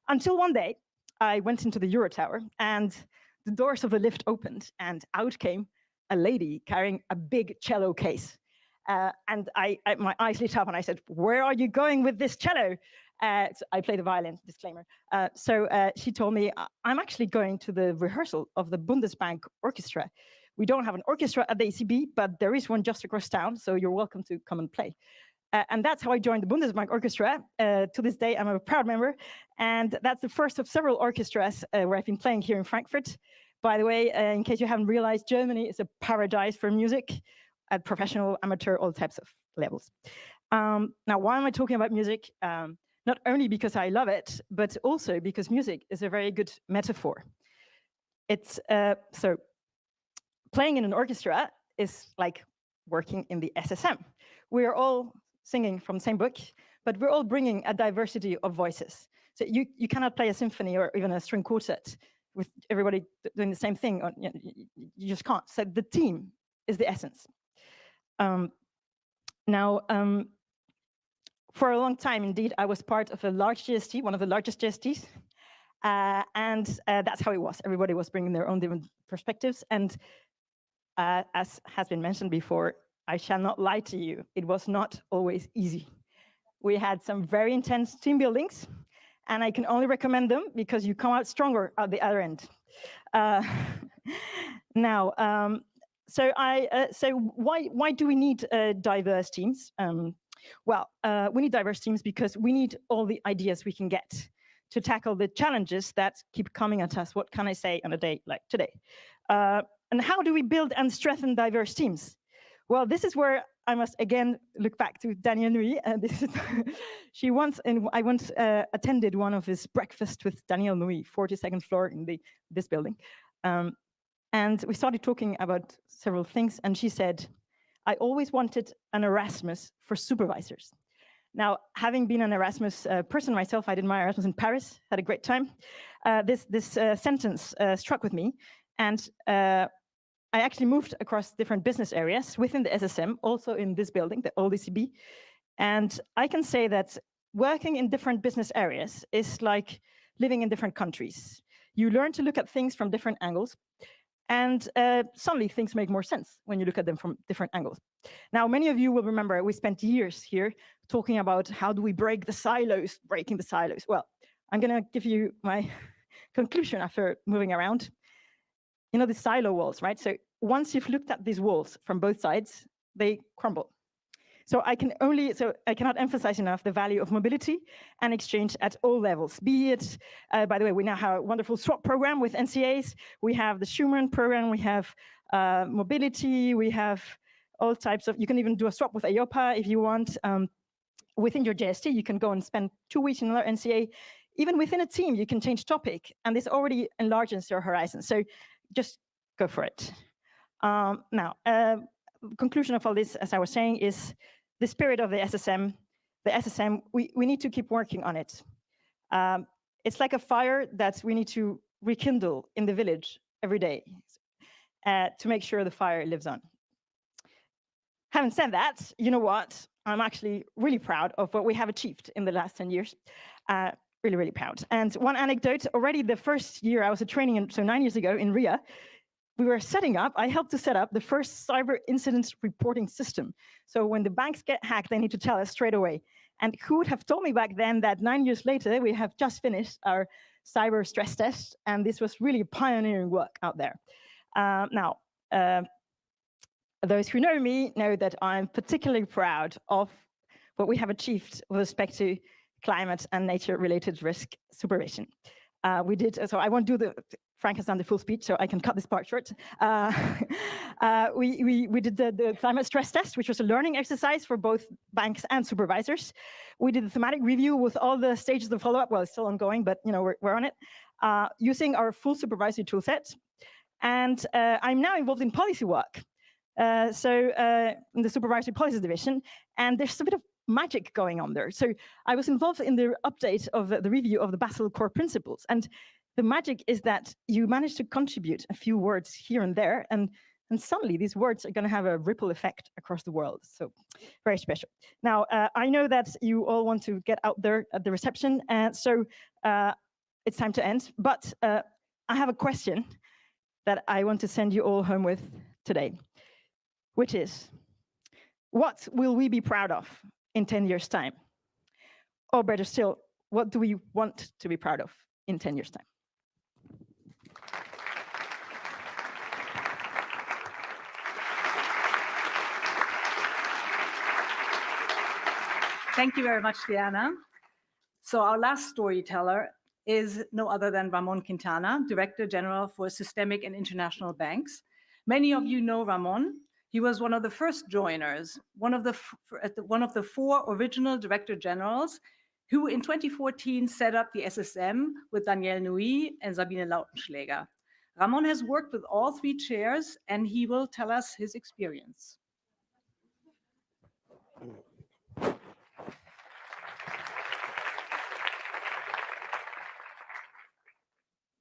Until one day, I went into the Eurotower, and the doors of the lift opened, and out came a lady carrying a big cello case. And my eyes lit up and I said, where are you going with this cello? So I play the violin, disclaimer. So she told me, I'm actually going to the rehearsal of the Bundesbank Orchestra. We don't have an orchestra at the ECB, but there is one just across town, so you're welcome to come and play. And that's how I joined the Bundesbank Orchestra. To this day, I'm a proud member. And that's the first of several orchestras where I've been playing here in Frankfurt. By the way, in case you haven't realized, Germany is a paradise for music at professional, amateur, all types of levels. Now, why am I talking about music? Not only because I love it, but also because music is a very good metaphor. It's so playing in an orchestra is like working in the SSM. We are all singing from the same book, but we're all bringing a diversity of voices. So you cannot play a symphony or even a string quartet with everybody doing the same thing. Or, you just can't. So the team is the essence. Now, for a long time, indeed, I was part of a large GST, one of the largest GSTs. And that's how it was. Everybody was bringing their own different perspectives. And as has been mentioned before, I shall not lie to you, it was not always easy. We had some very intense team buildings, and I can only recommend them because you come out stronger at the other end. Now, so why do we need diverse teams? Well, we need diverse teams because we need all the ideas we can get to tackle the challenges that keep coming at us. What can I say on a day like today? And how do we build and strengthen diverse teams? Well, this is where I must again look back to Daniel Nui. This is I once attended one of his breakfasts with Daniel Nui, 42nd floor in this building. And we started talking about several things. And she said, I always wanted an Erasmus for supervisors. Now, having been an Erasmus person myself, I did my Erasmus in Paris, had a great time. This sentence struck with me. And I actually moved across different business areas within the SSM, also in this building, the old ECB. And I can say that working in different business areas is like living in different countries. You learn to look at things from different angles. And suddenly things make more sense when you look at them from different angles. Now, many of you will remember we spent years here talking about how do we break the silos, breaking the silos. Well, I'm going to give you my conclusion after moving around. You know, the silo walls, right? So once you've looked at these walls from both sides, they crumble. So I cannot emphasize enough the value of mobility and exchange at all levels. Be it, by the way, we now have a wonderful swap program with NCAs. We have the Schumann program. We have mobility. We have all types of, you can even do a swap with EIOPA if you want. Within your JST, you can go and spend 2 weeks in another NCA. Even within a team, you can change topic. And this already enlarges your horizon. So just go for it. Now, conclusion of all this, as I was saying, is the spirit of the SSM, we need to keep working on it. It's like a fire that we need to rekindle in the village every day to make sure the fire lives on. Having said that, you know what? I'm actually really proud of what we have achieved in the last 10 years. Really, really proud. And one anecdote, already the first year I was at training, so 9 years ago in RIA, I helped to set up the first cyber incident reporting system. So when the banks get hacked, they need to tell us straight away. And who would have told me back then that 9 years later, we have just finished our cyber stress test, and this was really pioneering work out there. Now, those who know me know that I'm particularly proud of what we have achieved with respect to climate and nature-related risk supervision. So I won't do Frank has done the full speech, so I can cut this part short. We did the climate stress test, which was a learning exercise for both banks and supervisors. We did the thematic review with all the stages of follow-up. Well, it's still ongoing, but you know we're on it, using our full supervisory tool set. And I'm now involved in policy work, in the supervisory policies division, and there's a bit of magic going on there. So I was involved in the update of the review of the Basel core principles. And the magic is that you manage to contribute a few words here and there, and suddenly these words are going to have a ripple effect across the world. So very special. Now, I know that you all want to get out there at the reception, and so it's time to end. But I have a question that I want to send you all home with today, which is, what will we be proud of in 10 years' time? Or better still, what do we want to be proud of in 10 years' time? Thank you very much, Diana. So our last storyteller is no other than Ramon Quintana, Director General for Systemic and International Banks. Many of you know Ramon. He was one of the first joiners, one of the 4 original Director Generals who in 2014 set up the SSM with Daniel Nui and Sabine Lautenschläger. Ramon has worked with all 3 chairs, and he will tell us his experience.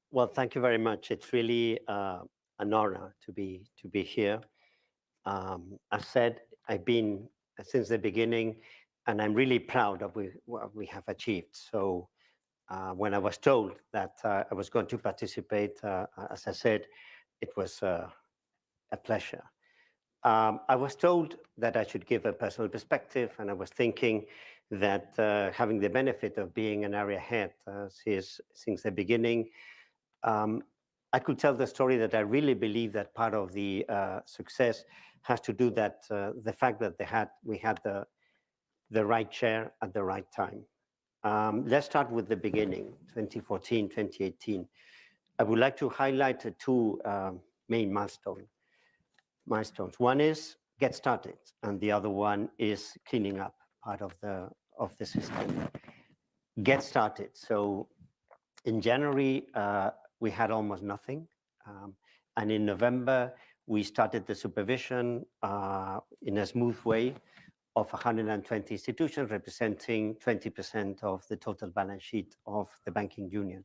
Well, thank you very much. It's really an honor to be here. As said, I've been since the beginning, and I'm really proud of what we have achieved. So when I was told that I was going to participate, as I said, it was a pleasure. I was told that I should give a personal perspective, and I was thinking that having the benefit of being an area head since the beginning, I could tell the story that I really believe that part of the success has to do that the fact that we had the right chair at the right time. Let's start with the beginning, 2014, 2018. I would like to highlight 2 main milestones. One is get started, and the other one is cleaning up part of the system. Get started. So in January, we had almost nothing. And in November, we started the supervision in a smooth way of 120 institutions, representing 20% of the total balance sheet of the banking union.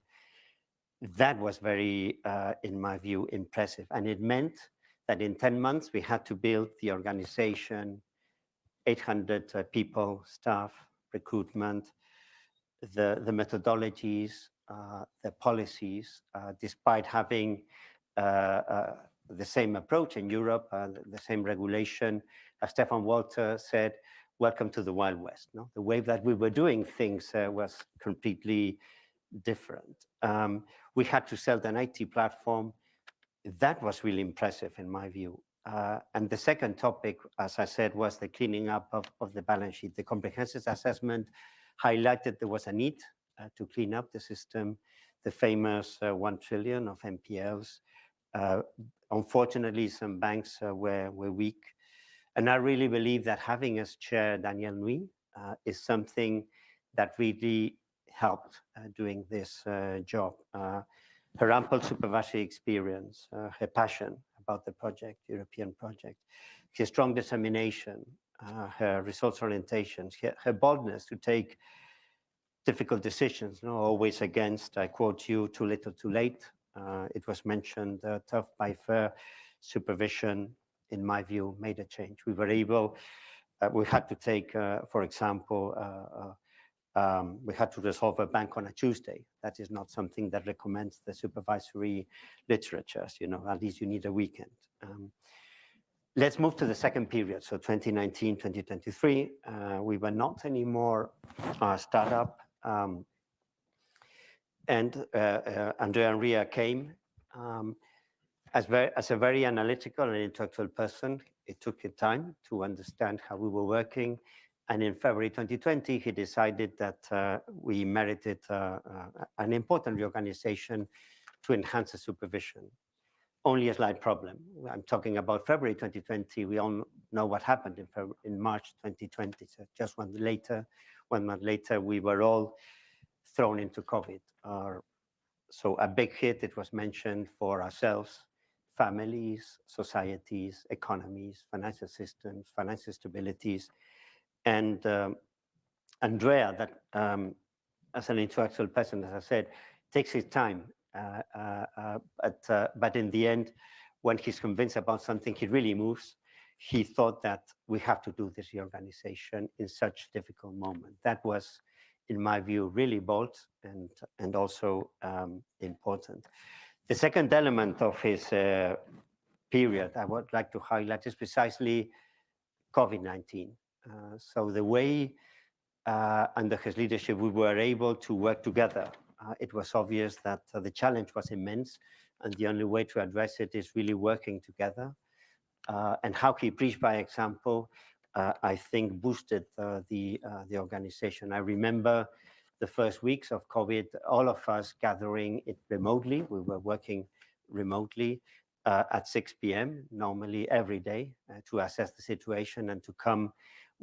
That was very, in my view, impressive. And it meant that in 10 months, we had to build the organization, 800 people, staff, recruitment, the methodologies, the policies, despite having the same approach in Europe, the same regulation. As Stefan Walter said, welcome to the Wild West. No? The way that we were doing things was completely different. We had to sell an IT platform. That was really impressive in my view. And the second topic, as I said, was the cleaning up of the balance sheet. The comprehensive assessment highlighted there was a need to clean up the system, the famous 1 trillion of NPLs. Unfortunately, some banks were weak. And I really believe that having as chair Danielle Nui is something that really helped doing this job. Her ample supervisory experience, her passion about the project, European project, her strong determination, her results orientations, her boldness to take difficult decisions, no, always against, I quote you, too little, too late. It was mentioned, tough by fair supervision, in my view, made a change. We were able, we had to take, for example, we had to resolve a bank on a Tuesday. That is not something that recommends the supervisory literatures, you know, at least you need a weekend. Let's move to the second period, so 2019, 2023. We were not anymore a startup. And Andrea and Ria came as a very analytical and intellectual person. It took time to understand how we were working. And in February 2020, he decided that we merited an important reorganization to enhance the supervision. Only a slight problem. I'm talking about February 2020. We all know what happened in March 2020. So just 1 month later, we were all thrown into COVID. So a big hit, it was mentioned, for ourselves, families, societies, economies, financial systems, financial stabilities. And Andrea, that as an intellectual person, as I said, takes his time. But in the end, when he's convinced about something, he really moves. He thought that we have to do this reorganization in such a difficult moment. That was, in my view, really bold and also important. The second element of his period I would like to highlight is precisely COVID-19. So the way under his leadership we were able to work together. It was obvious that the challenge was immense, and the only way to address it is really working together. And how he preached by example, I think, boosted the organization. I remember the first weeks of COVID, all of us gathering it remotely. We were working remotely at 6 p.m., normally every day, to assess the situation and to come